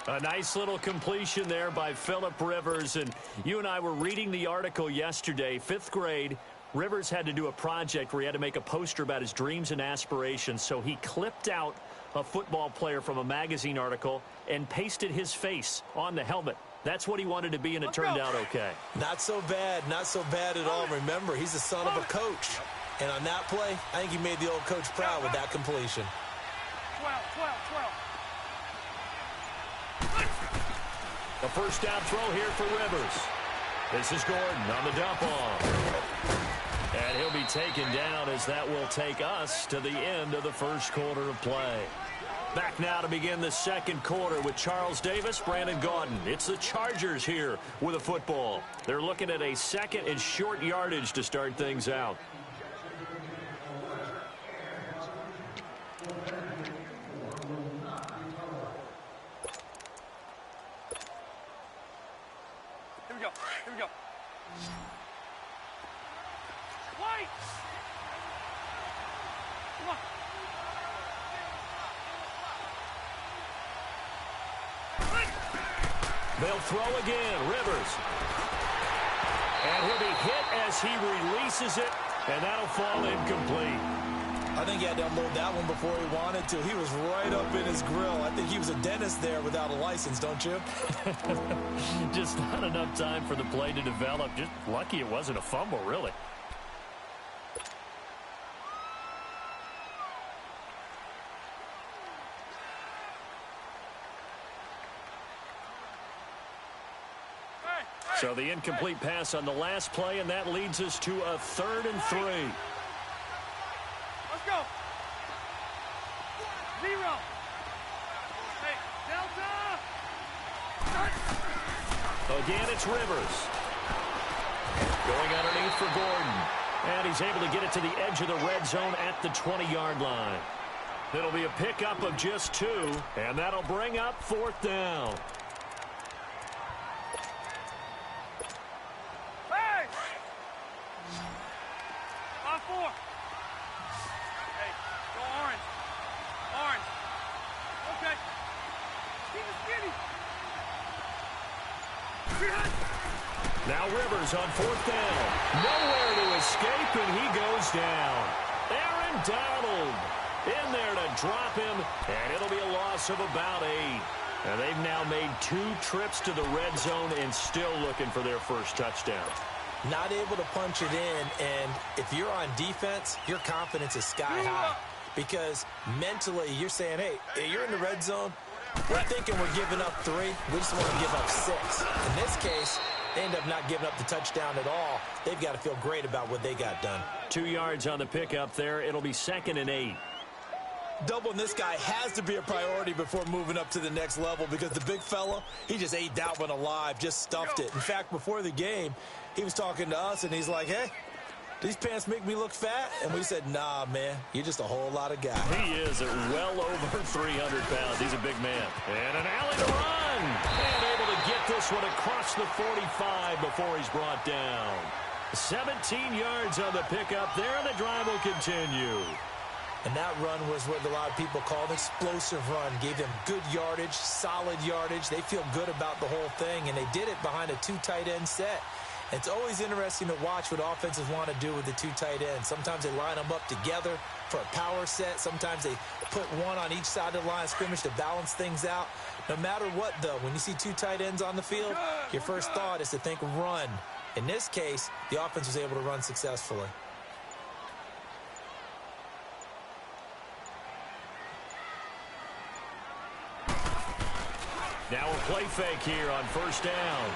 A nice little completion there by Phillip Rivers. And you and I were reading the article yesterday, 5th grade. Rivers had to do a project where he had to make a poster about his dreams and aspirations. So he clipped out a football player from a magazine article and pasted his face on the helmet. That's what he wanted to be, and it turned out okay. Not so bad. Not so bad at all. Remember, he's the son of a coach. And on that play, I think he made the old coach proud with that completion. 12. The first down throw here for Rivers. This is Gordon on the dump off. And he'll be taken down as that will take us to the end of the first quarter of play. Back now to begin the second quarter with Charles Davis, Brandon Gaudin. It's the Chargers here with a football. They're looking at a 2nd and short yardage to start things out. Here we go. White! Come on. They'll throw again. Rivers. And he'll be hit as he releases it, and that'll fall incomplete. I think he had to unload that one before he wanted to. He was right up in his grill. I think he was a dentist there without a license, don't you? Just not enough time for the play to develop. Just lucky it wasn't a fumble, really. So the incomplete pass on the last play, and that leads us to a 3rd and 3. Let's go. 0. Hey, Delta. Again, it's Rivers. Going underneath for Gordon. And he's able to get it to the edge of the red zone at the 20-yard line. It'll be a pickup of just 2, and that'll bring up 4th down. Hey! 5-4. Hey, go orange. Orange. Okay. Keep it skinny. Now Rivers on 4th down. Nowhere to escape, and he goes down. Aaron Donald in there to drop him, and it'll be a loss of about 8. And they've now made 2 trips to the red zone and still looking for their first touchdown. Not able to punch it in, and if you're on defense, your confidence is sky high. Because mentally, you're saying, hey, you're in the red zone. We're thinking we're giving up 3. We just want to give up 6. In this case, they end up not giving up the touchdown at all. They've got to feel great about what they got done. 2 yards on the pickup there. It'll be 2nd and 8. Doubling this guy has to be a priority before moving up to the next level because the big fella, he just ate that one alive, just stuffed it. In fact, before the game, he was talking to us, and he's like, hey, these pants make me look fat? And we said, nah, man, you're just a whole lot of guy. He is at well over 300 pounds. He's a big man. And an alley to run. And able to get this one across the 45 before he's brought down. 17 yards on the pickup there, and the drive will continue. And that run was what a lot of people call an explosive run. Gave them good yardage, solid yardage. They feel good about the whole thing, and they did it behind a 2 tight end set. It's always interesting to watch what offenses want to do with the 2 tight ends. Sometimes they line them up together for a power set. Sometimes they put one on each side of the line of scrimmage to balance things out. No matter what, though, when you see 2 tight ends on the field, your first thought is to think run. In this case, the offense was able to run successfully. Now a play fake here on 1st down.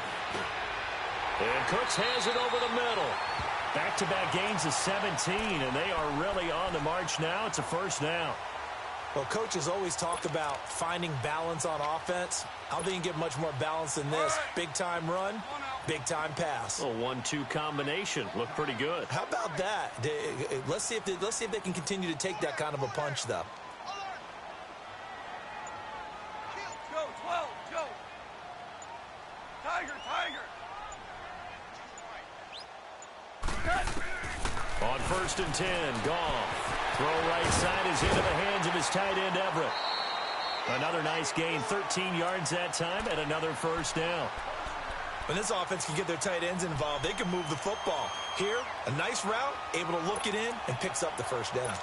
And Cooks has it over the middle. Back-to-back gains of 17, and they are really on the march now. It's a 1st down. Well, coaches always talk about finding balance on offense. I don't think you can get much more balance than this. Big-time run, big-time pass. A 1-2 combination. Looked pretty good. How about that? Let's see if they can continue to take that kind of a punch, though. On 1st and 10, Goff. Throw right side is into the hands of his tight end, Everett. Another nice gain, 13 yards that time, and another 1st down. When this offense can get their tight ends involved, they can move the football. Here, a nice route, able to look it in, and picks up the 1st down.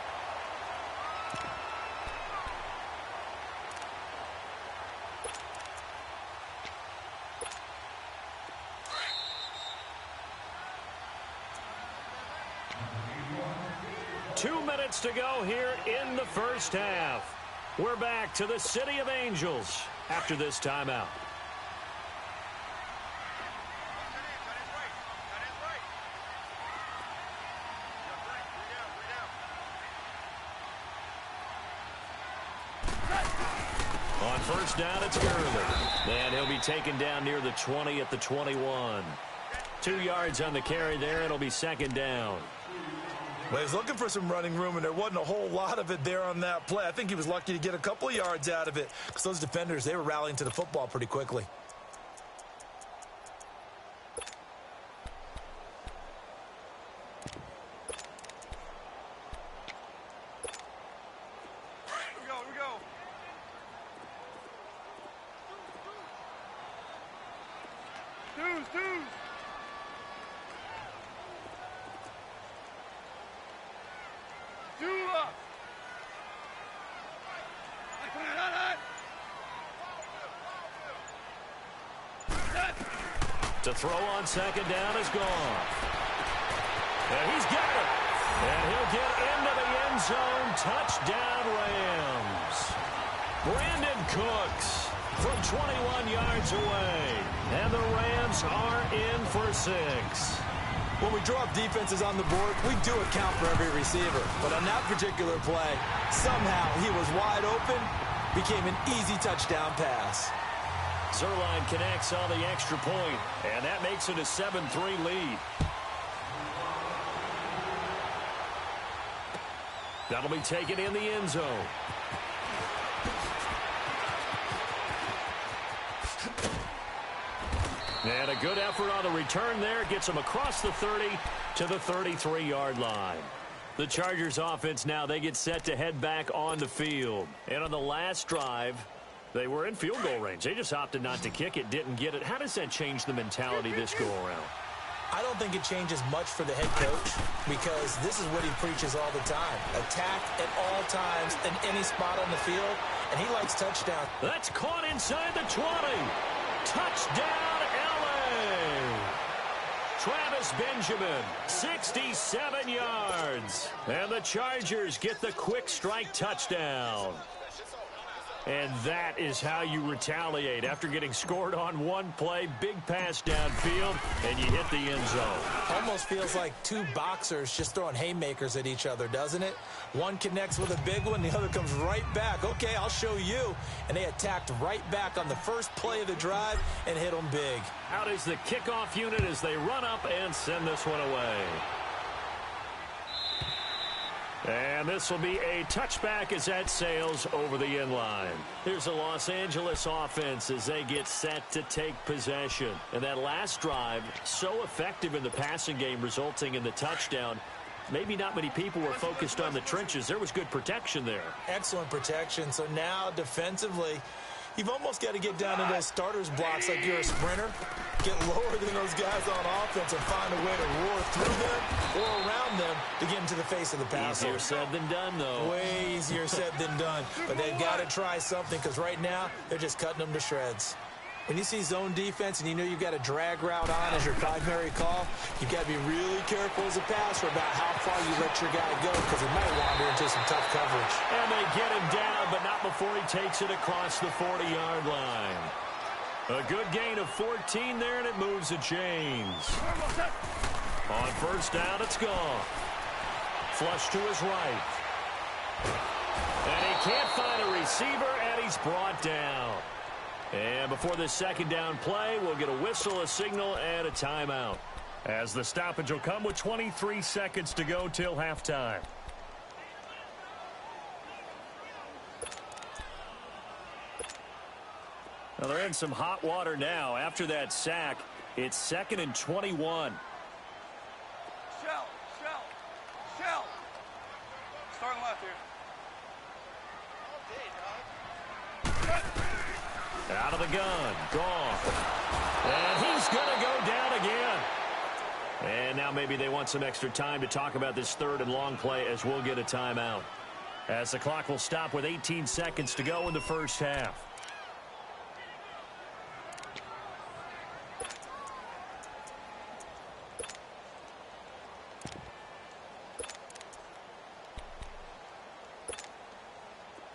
To go here in the 1st half. We're back to the City of Angels after this timeout. On 1st down, it's Gurley. And he'll be taken down near the 20 at the 21. 2 yards on the carry there. It'll be 2nd down. Well, he was looking for some running room, and there wasn't a whole lot of it there on that play. I think he was lucky to get a couple of yards out of it because those defenders, they were rallying to the football pretty quickly. Here we go. Twos. To throw on 2nd down is Goff. And he's got it. And he'll get into the end zone. Touchdown, Rams. Brandon Cooks from 21 yards away. And the Rams are in for 6. When we draw up defenses on the board, we do account for every receiver. But on that particular play, somehow he was wide open, became an easy touchdown pass. Zerline connects on the extra point, and that makes it a 7-3 lead. That'll be taken in the end zone. And a good effort on the return there. Gets him across the 30 to the 33-yard line. The Chargers offense now, they get set to head back on the field. And on the last drive, they were in field goal range. They just opted not to kick it, didn't get it. How does that change the mentality this go-around? I don't think it changes much for the head coach because this is what he preaches all the time. Attack at all times in any spot on the field, and he likes touchdowns. That's caught inside the 20. Touchdown, L.A. Travis Benjamin, 67 yards. And the Chargers get the quick strike touchdown. And that is how you retaliate. After getting scored on one play, big pass downfield, and you hit the end zone. Almost feels like two boxers just throwing haymakers at each other, doesn't it? One connects with a big one, the other comes right back. Okay, I'll show you. And they attacked right back on the first play of the drive and hit them big. Out is the kickoff unit as they run up and send this one away. And this will be a touchback as that sails over the end line. Here's the Los Angeles offense as they get set to take possession. And that last drive, so effective in the passing game, resulting in the touchdown. Maybe not many people were focused on the trenches. There was good protection there. Excellent protection. So now defensively, you've almost got to get down in those starters blocks like you're a sprinter. Get lower than those guys on offense and find a way to roar through them or around them to get into the face of the passer. Easier said than done, though. Way easier said than done. But they've got to try something because right now they're just cutting them to shreds. When you see zone defense and you know you've got a drag route on as your primary call, you've got to be really careful as a passer about how far you let your guy go because he might wander into some tough coverage. And they get him down, but not before he takes it across the 40-yard line. A good gain of 14 there, and it moves the chains. On first down, it's gone. Flush to his right. And he can't find a receiver, and he's brought down. And before this second down play, we'll get a whistle, a signal, and a timeout. As the stoppage will come with 23 seconds to go till halftime. Well, they're in some hot water now. After that sack, it's 2nd and 21. Shell. Starting left here. Out of the gun. Gone. And he's going to go down again. And now maybe they want some extra time to talk about this third and long play as we'll get a timeout. As the clock will stop with 18 seconds to go in the first half.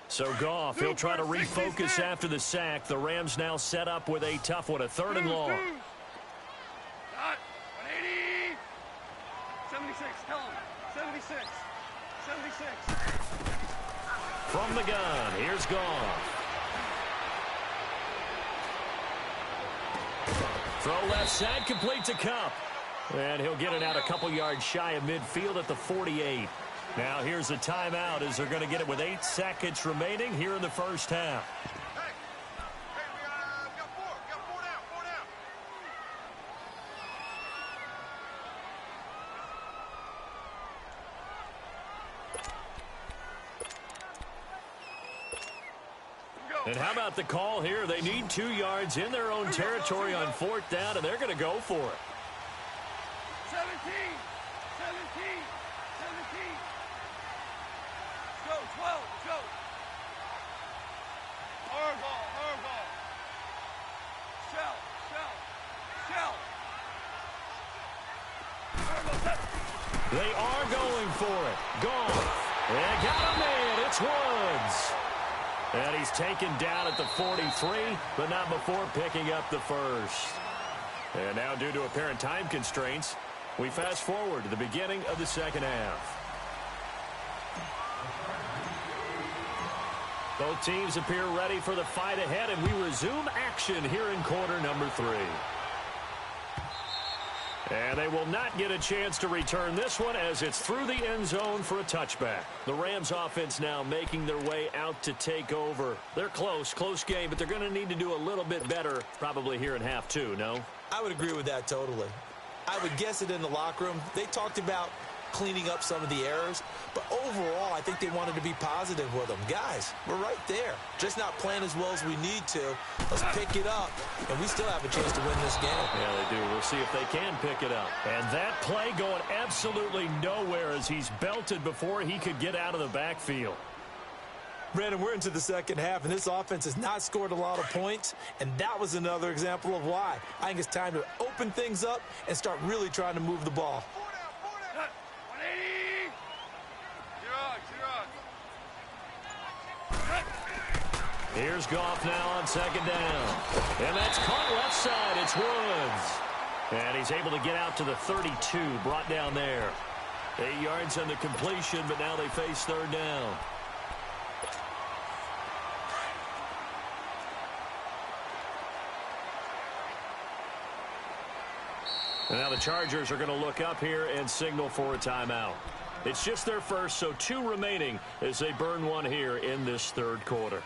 So Goff, he'll try to refocus after the sack. The Rams now set up with a tough one, a third and long. 180. 76, tell him. 76. From the gun, here's Goff. Throw left side, complete to Kupp. And he'll get it out a couple yards shy of midfield at the 48. Now here's a timeout as they're going to get it with 8 seconds remaining here in the first half. Hey, we got four down. And how about the call here? They need 2 yards in their own territory on 4th down, and they're going to go for it. 17. Go, 12, go. Hard ball. Shell. They are going for it. Gone. And got him in. It's Woods. And he's taken down at the 43, but not before picking up the first. And now due to apparent time constraints, we fast forward to the beginning of the second half. Both teams appear ready for the fight ahead, and we resume action here in quarter number 3. And they will not get a chance to return this one as it's through the end zone for a touchback. The Rams offense now making their way out to take over. They're close game, but they're going to need to do a little bit better probably here in half 2, no? I would agree with that totally. I would guess it in the locker room. They talked about cleaning up some of the errors, but overall I think they wanted to be positive with them. Guys, we're right there, just not playing as well as we need to. Let's pick it up, and we still have a chance to win this game. Yeah, they do. We'll see if they can pick it up. And that play going absolutely nowhere as he's belted before he could get out of the backfield. Brandon, we're into the second half, and this offense has not scored a lot of points, and that was another example of why. I think it's time to open things up and start really trying to move the ball. 180. Here's Goff now on second down. And that's caught left side. It's Woods. And he's able to get out to the 32, brought down there. 8 yards on the completion, but now they face third down. And now the Chargers are going to look up here and signal for a timeout. It's just their first, so 2 remaining as they burn one here in this third quarter.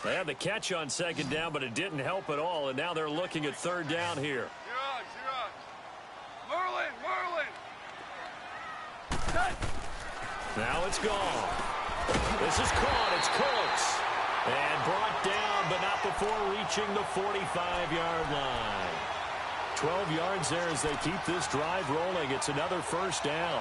They had the catch on second down, but it didn't help at all, and now they're looking at third down here. Merlin! Now it's gone. This is caught. It's Cooks. And brought down, but not before reaching the 45-yard line. 12 yards there as they keep this drive rolling. It's another first down.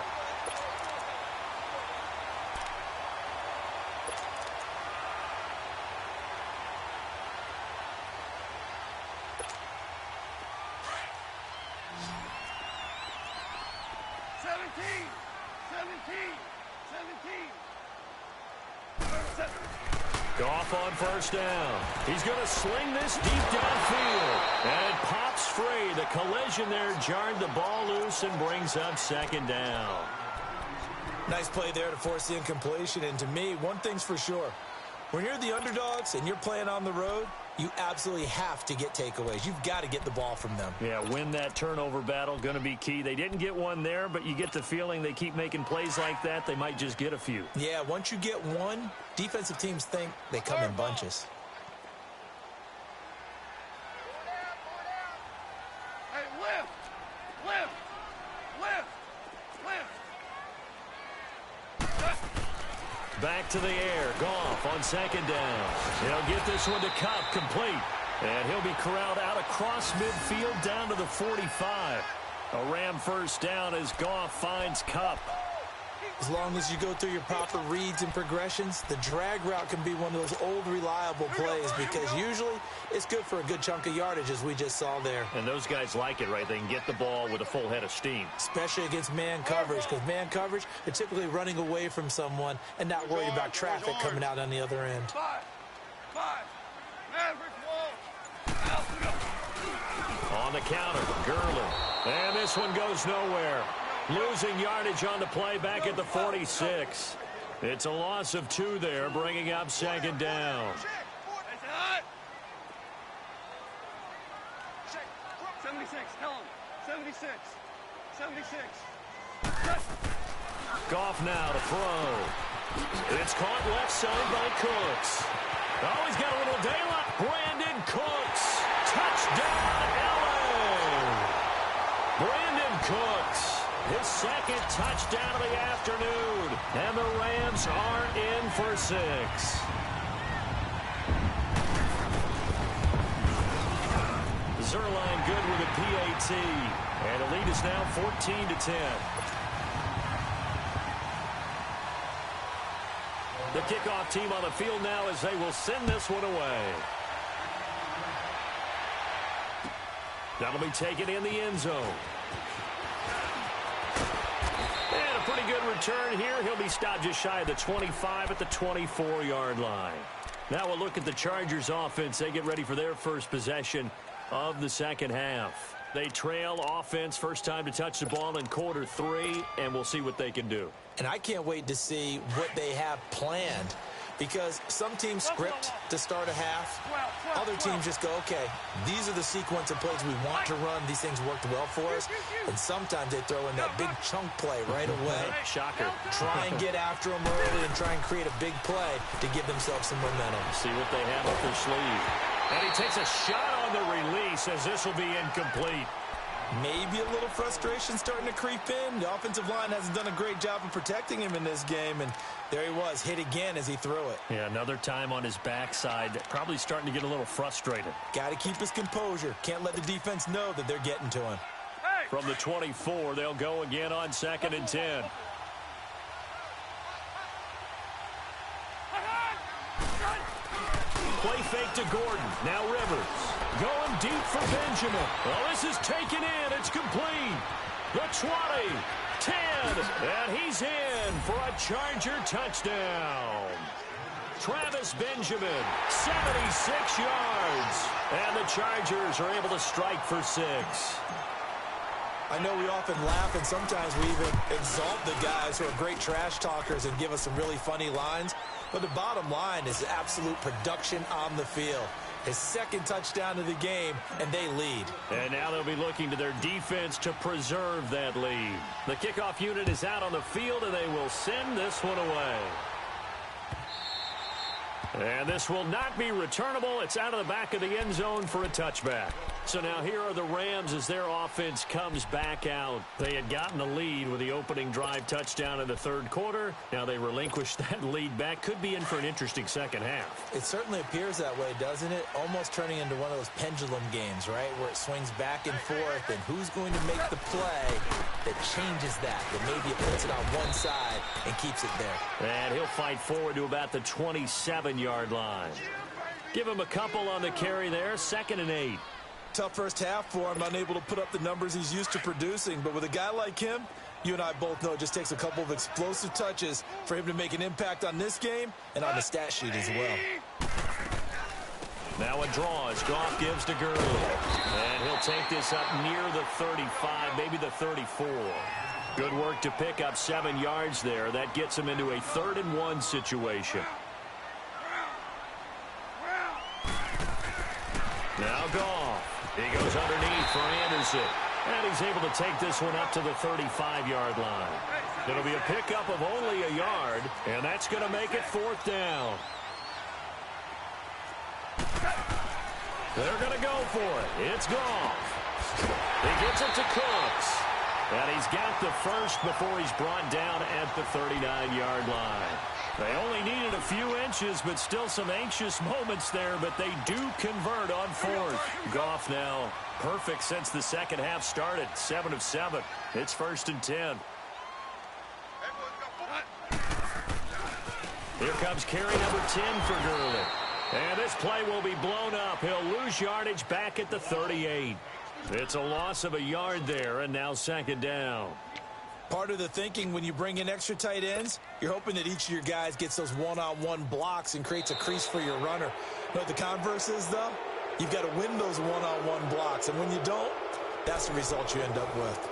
Goff on first down. He's going to sling this deep downfield. And it pops free. The collision there jarred the ball loose and brings up second down. Nice play there to force the incompletion. And to me, one thing's for sure. When you're the underdogs and you're playing on the road, you absolutely have to get takeaways. You've got to get the ball from them. Yeah, win that turnover battle, going to be key. They didn't get one there, but you get the feeling they keep making plays like that, they might just get a few. Yeah, once you get one, defensive teams think they come in bunches. Hey, lift! Back to the air. Goff on second down. He'll get this one to Kupp, complete. And he'll be corralled out across midfield down to the 45. A Ram first down as Goff finds Kupp. As long as you go through your proper reads and progressions, the drag route can be one of those old reliable plays because usually it's good for a good chunk of yardage, as we just saw there. And those guys like it, right? They can get the ball with a full head of steam. Especially against man coverage, because man coverage, they're typically running away from someone and not worried about traffic coming out on the other end. Five. Maverick wall. On the counter, Gurley. And this one goes nowhere. Losing yardage on the play back at the 46. It's a loss of 2 there, bringing up second down. 76, tell him. 76. Goff now to throw. It's caught left side by Cooks. Oh, he's got a little daylight. Brandon Cooks. Touchdown, LA. Brandon Cooks. His second touchdown of the afternoon. And the Rams are in for 6. Zerline good with a PAT. And the lead is now 14-10. The kickoff team on the field now as they will send this one away. That'll be taken in the end zone. And a pretty good return here. He'll be stopped just shy of the 25 at the 24-yard line. Now we'll look at the Chargers offense. They get ready for their first possession of the second half. They trail offense, first time to touch the ball in quarter 3, and we'll see what they can do. And I can't wait to see what they have planned, because some teams script to start a half. Other teams just go, okay, these are the sequence of plays we want to run. These things worked well for us. And sometimes they throw in that big chunk play right away. Shocker. Try and get after them early and try and create a big play to give themselves some momentum. See what they have up their sleeve. And he takes a shot on the release as this will be incomplete. Maybe a little frustration starting to creep in. The offensive line hasn't done a great job of protecting him in this game, and there he was, hit again as he threw it. Yeah, another time on his backside, probably starting to get a little frustrated. Got to keep his composure. Can't let the defense know that they're getting to him. Hey, From the 24, they'll go again on 2nd and 10. Play fake to Gordon. Now Rivers. Going deep for Benjamin. Oh, this is taken in. It's complete. The 20, 10, and he's in for a Charger touchdown. Travis Benjamin, 76 yards. And the Chargers are able to strike for 6. I know we often laugh, and sometimes we even exalt the guys who are great trash talkers and give us some really funny lines. But the bottom line is absolute production on the field. His 2nd touchdown of the game, and they lead. And now they'll be looking to their defense to preserve that lead. The kickoff unit is out on the field, and they will send this one away. And this will not be returnable. It's out of the back of the end zone for a touchback. So now here are the Rams as their offense comes back out. They had gotten the lead with the opening drive touchdown in the 3rd quarter. Now they relinquish that lead back. Could be in for an interesting second half. It certainly appears that way, doesn't it? Almost turning into one of those pendulum games, right? Where it swings back and forth, and who's going to make the play that changes that maybe it puts it on one side and keeps it there. And he'll fight forward to about the 27-yard line. Give him a couple on the carry there. 2nd and 8. Tough first half for him, unable to put up the numbers he's used to producing. But with a guy like him, you and I both know it just takes a couple of explosive touches for him to make an impact on this game and on the stat sheet as well. Now a draw as Goff gives to Gurley. And he'll take this up near the 35, maybe the 34. Good work to pick up 7 yards there. That gets him into a 3rd and 1 situation. Now Goff. He goes underneath for Anderson. And he's able to take this one up to the 35-yard line. It'll be a pickup of only a yard, and that's going to make it 4th down. They're going to go for it. It's Goff. He gets it to Cooks. And he's got the first before he's brought down at the 39-yard line. They only needed a few inches, but still some anxious moments there, but they do convert on 4th. Goff now perfect since the second half started. 7 of 7. It's 1st and 10. Here comes carry number 10 for Gurley. And this play will be blown up. He'll lose yardage back at the 38. It's a loss of a yard there, and now 2nd down. Part of the thinking when you bring in extra tight ends, you're hoping that each of your guys gets those one-on-one blocks and creates a crease for your runner. You know what the converse is, though? You've got to win those one-on-one blocks, and when you don't, that's the result you end up with.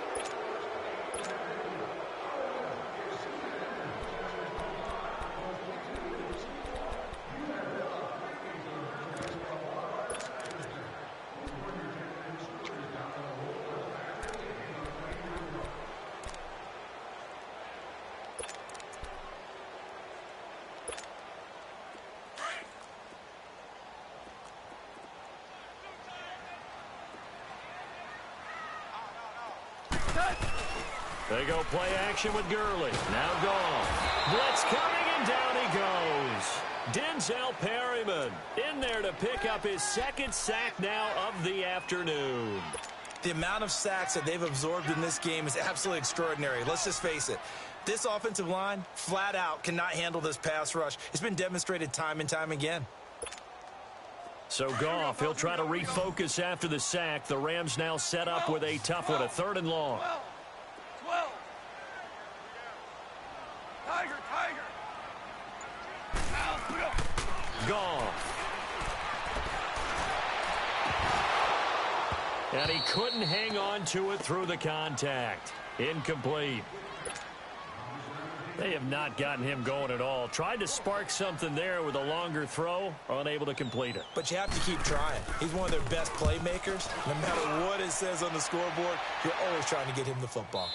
They go play action with Gurley. Now Goff. Blitz coming, and down he goes. Denzel Perryman in there to pick up his 2nd sack now of the afternoon. The amount of sacks that they've absorbed in this game is absolutely extraordinary. Let's just face it. This offensive line, flat out, cannot handle this pass rush. It's been demonstrated time and time again. So Goff, he'll try to refocus after the sack. The Rams now set up with a tough one, a 3rd and long. 12. Tiger. Goff. And he couldn't hang on to it through the contact. Incomplete. They have not gotten him going at all. Tried to spark something there with a longer throw, unable to complete it. But you have to keep trying. He's one of their best playmakers. No matter what it says on the scoreboard, you're always trying to get him the football.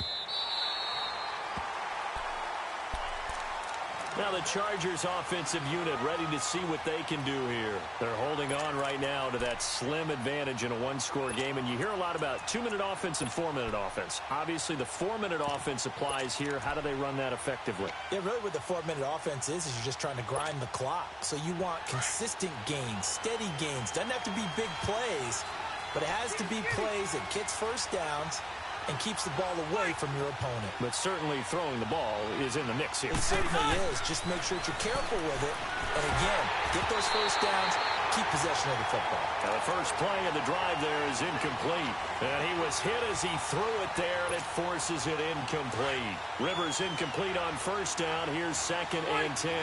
Now the Chargers offensive unit ready to see what they can do here. They're holding on right now to that slim advantage in a one-score game, and you hear a lot about 2-minute offense and 4-minute offense. Obviously, the 4-minute offense applies here. How do they run that effectively? Yeah, really what the 4-minute offense is you're just trying to grind the clock. So you want consistent gains, steady gains. Doesn't have to be big plays, but it has to be plays that gets first downs and keeps the ball away from your opponent. But certainly throwing the ball is in the mix here. It certainly is. Just make sure that you're careful with it. And again, get those first downs, keep possession of the football. Now the first play of the drive there is incomplete. And he was hit as he threw it there, and it forces it incomplete. Rivers incomplete on first down. Here's 2nd and 10.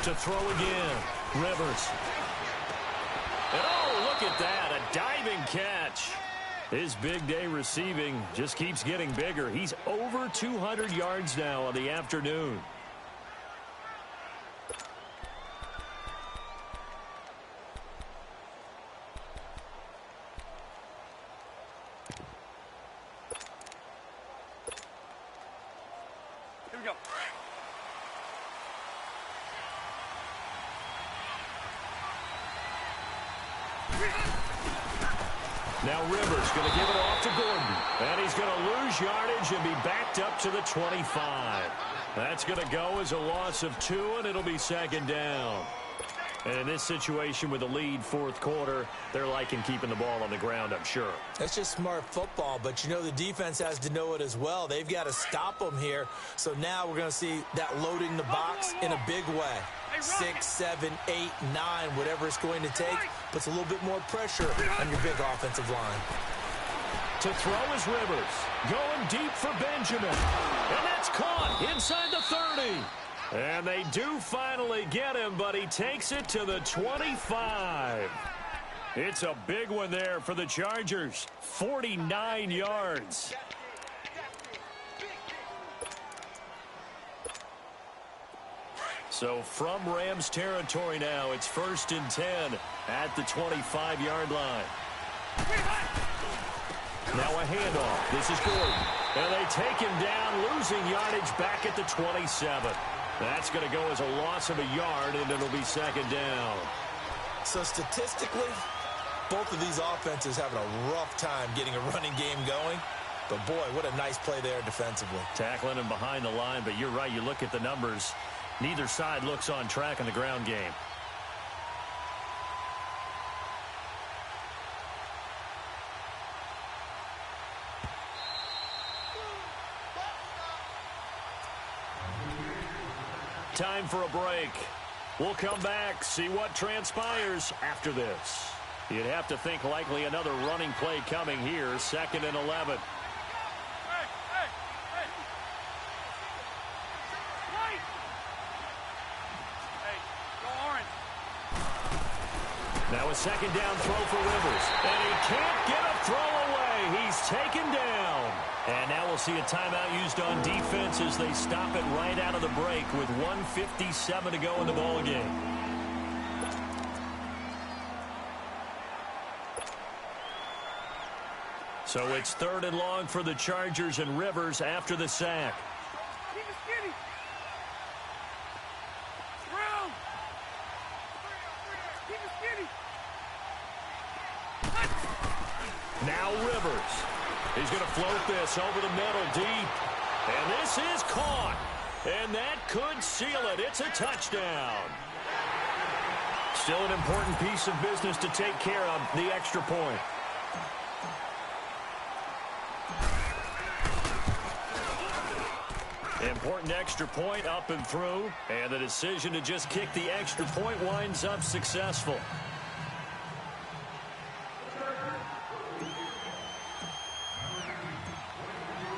To throw again, Rivers. And oh, look at that, a diving catch. His big day receiving just keeps getting bigger. He's over 200 yards now on the afternoon. Here we go. Now Rivers going to give it off to Gordon. And he's going to lose yardage and be backed up to the 25. That's going to go as a loss of 2, and it'll be 2nd down. And in this situation with the lead 4th quarter, they're liking keeping the ball on the ground, I'm sure. That's just smart football, but you know the defense has to know it as well. They've got to stop them here. So now we're going to see that loading the box in a big way. 6, 7, 8, 9, whatever it's going to take, puts a little bit more pressure on your big offensive line. To throw is Rivers. Going deep for Benjamin. And that's caught inside the 30. And they do finally get him, but he takes it to the 25. It's a big one there for the Chargers. 49 yards. So from Rams territory now, it's 1st and 10 at the 25-yard line. Now a handoff. This is Gordon. And they take him down, losing yardage back at the 27. That's going to go as a loss of a yard, and it'll be 2nd down. So statistically, both of these offenses having a rough time getting a running game going. But, boy, what a nice play there defensively. Tackling him behind the line, but you're right. You look at the numbers. Neither side looks on track in the ground game. Time for a break. We'll come back, see what transpires after this. You'd have to think likely another running play coming here, 2nd and 11. Now a 2nd down throw for Rivers. And he can't get a throw away. He's taken down. And now we'll see a timeout used on defense as they stop it right out of the break with 1:57 to go in the ballgame. So it's 3rd and long for the Chargers, and Rivers after the sack. Now Rivers. He's going to float this over the middle deep. And this is caught. And that could seal it. It's a touchdown. Still an important piece of business to take care of, the extra point. Important extra point up and through. And the decision to just kick the extra point winds up successful.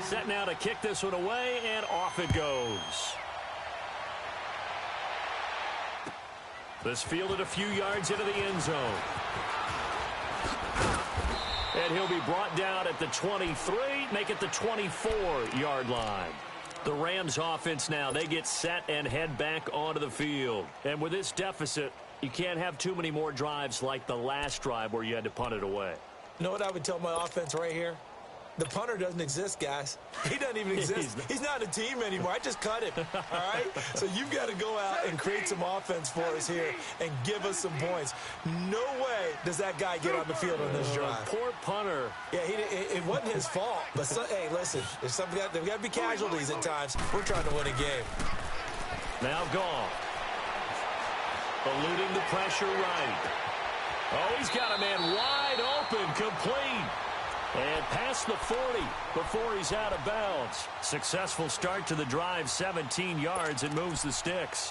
Set now to kick this one away, and off it goes. This fielded a few yards into the end zone. And he'll be brought down at the 23, make it the 24-yard line. The Rams offense now, they get set and head back onto the field. And with this deficit, you can't have too many more drives like the last drive where you had to punt it away. You know what I would tell my offense right here? The punter doesn't exist, guys. He doesn't even exist. He's not a team anymore. I just cut him, all right? So you've got to go out and create some offense for us here and give us some points. No way does that guy get on the field on this drive. Poor punter. Yeah, it wasn't his fault. But, hey, listen, there's got to be casualties at times. We're trying to win a game. Now gone. eluding the pressure right. Oh, he's got a man wide open, complete. And past the 40 before he's out of bounds. Successful start to the drive, 17 yards, and moves the sticks.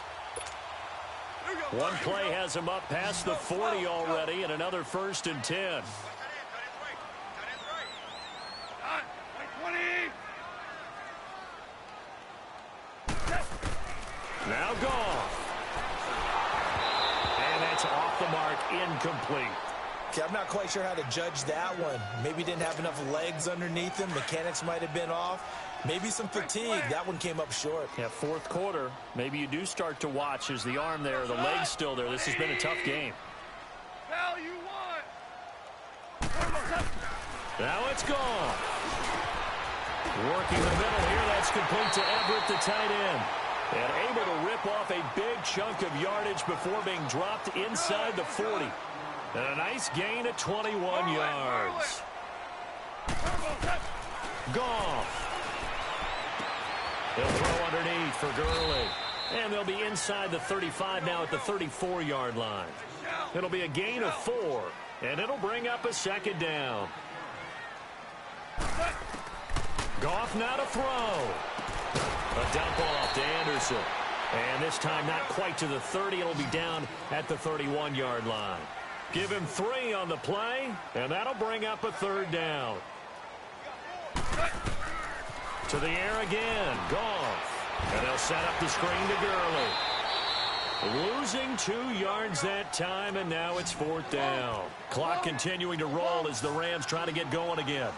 One play has him up past the 40 already, and another 1st and 10. Now Goff. And that's off the mark, incomplete. Okay, I'm not quite sure how to judge that one. Maybe didn't have enough legs underneath him. Mechanics might have been off. Maybe some fatigue. That one came up short. Yeah, 4th quarter. Maybe you do start to watch as the arm there, the leg's still there. This has been a tough game. Now it's gone. Working the middle here. That's complete to Everett, the tight end. And able to rip off a big chunk of yardage before being dropped inside the 40. And a nice gain of 21 yards. Goff. They'll throw underneath for Gurley. And they'll be inside the 35 now at the 34-yard line. It'll be a gain of 4. And it'll bring up a 2nd down. Goff now to throw. A dump off to Anderson. And this time not quite to the 30. It'll be down at the 31-yard line. Give him 3 on the play, and that'll bring up a 3rd down. To the air again. Goff. And they'll set up the screen to Gurley. Losing 2 yards that time, and now it's 4th down. Clock continuing to roll as the Rams try to get going again.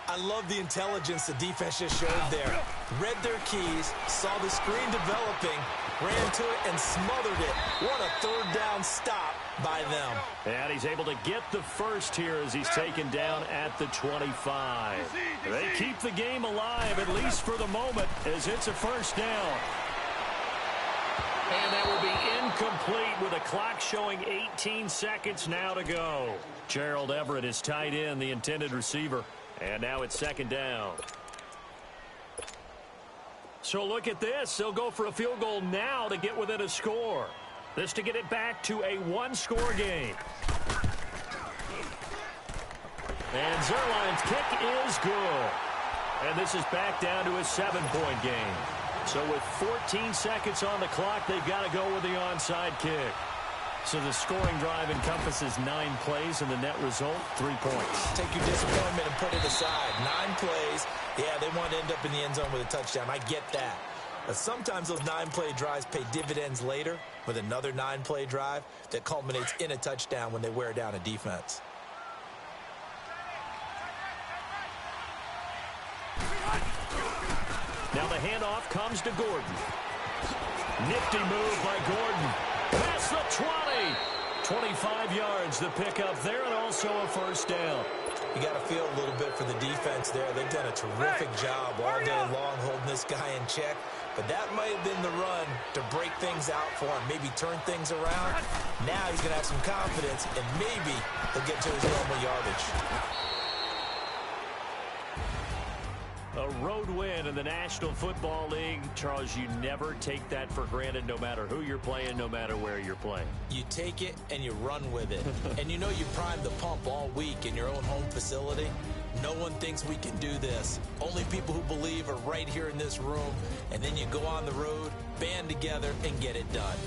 I love the intelligence the defense just showed there. Read their keys, saw the screen developing, ran to it, and smothered it. What a 3rd down stop by them. And he's able to get the first here as he's taken down at the 25. They keep the game alive, at least for the moment, as it's a 1st down. And that will be incomplete with a clock showing 18 seconds now to go. Gerald Everett is tight end, the intended receiver. And now it's 2nd down. So look at this. They'll go for a field goal now to get within a score. This to get it back to a 1-score game. And Zerline's kick is good. And this is back down to a 7-point game. So with 14 seconds on the clock, they've got to go with the onside kick. So the scoring drive encompasses 9 plays, and the net result, 3 points. Take your disappointment and put it aside. 9 plays. Yeah, they want to end up in the end zone with a touchdown. I get that. But sometimes those 9-play drives pay dividends later with another 9-play drive that culminates in a touchdown when they wear down a defense. Now the handoff comes to Gordon. Nifty move by Gordon. Past the 20. 25 yards, the pickup there, and also a 1st down. You got to feel a little bit for the defense there. They've done a terrific job all day long holding this guy in check. But that might have been the run to break things out for him, maybe turn things around. Now he's going to have some confidence, and maybe he'll get to his normal yardage. A road win in the National Football League. Charles, you never take that for granted no matter who you're playing, no matter where you're playing. You take it and you run with it. And you know you primed the pump all week in your own home facility. No one thinks we can do this. Only people who believe are right here in this room. And then you go on the road, band together, and get it done.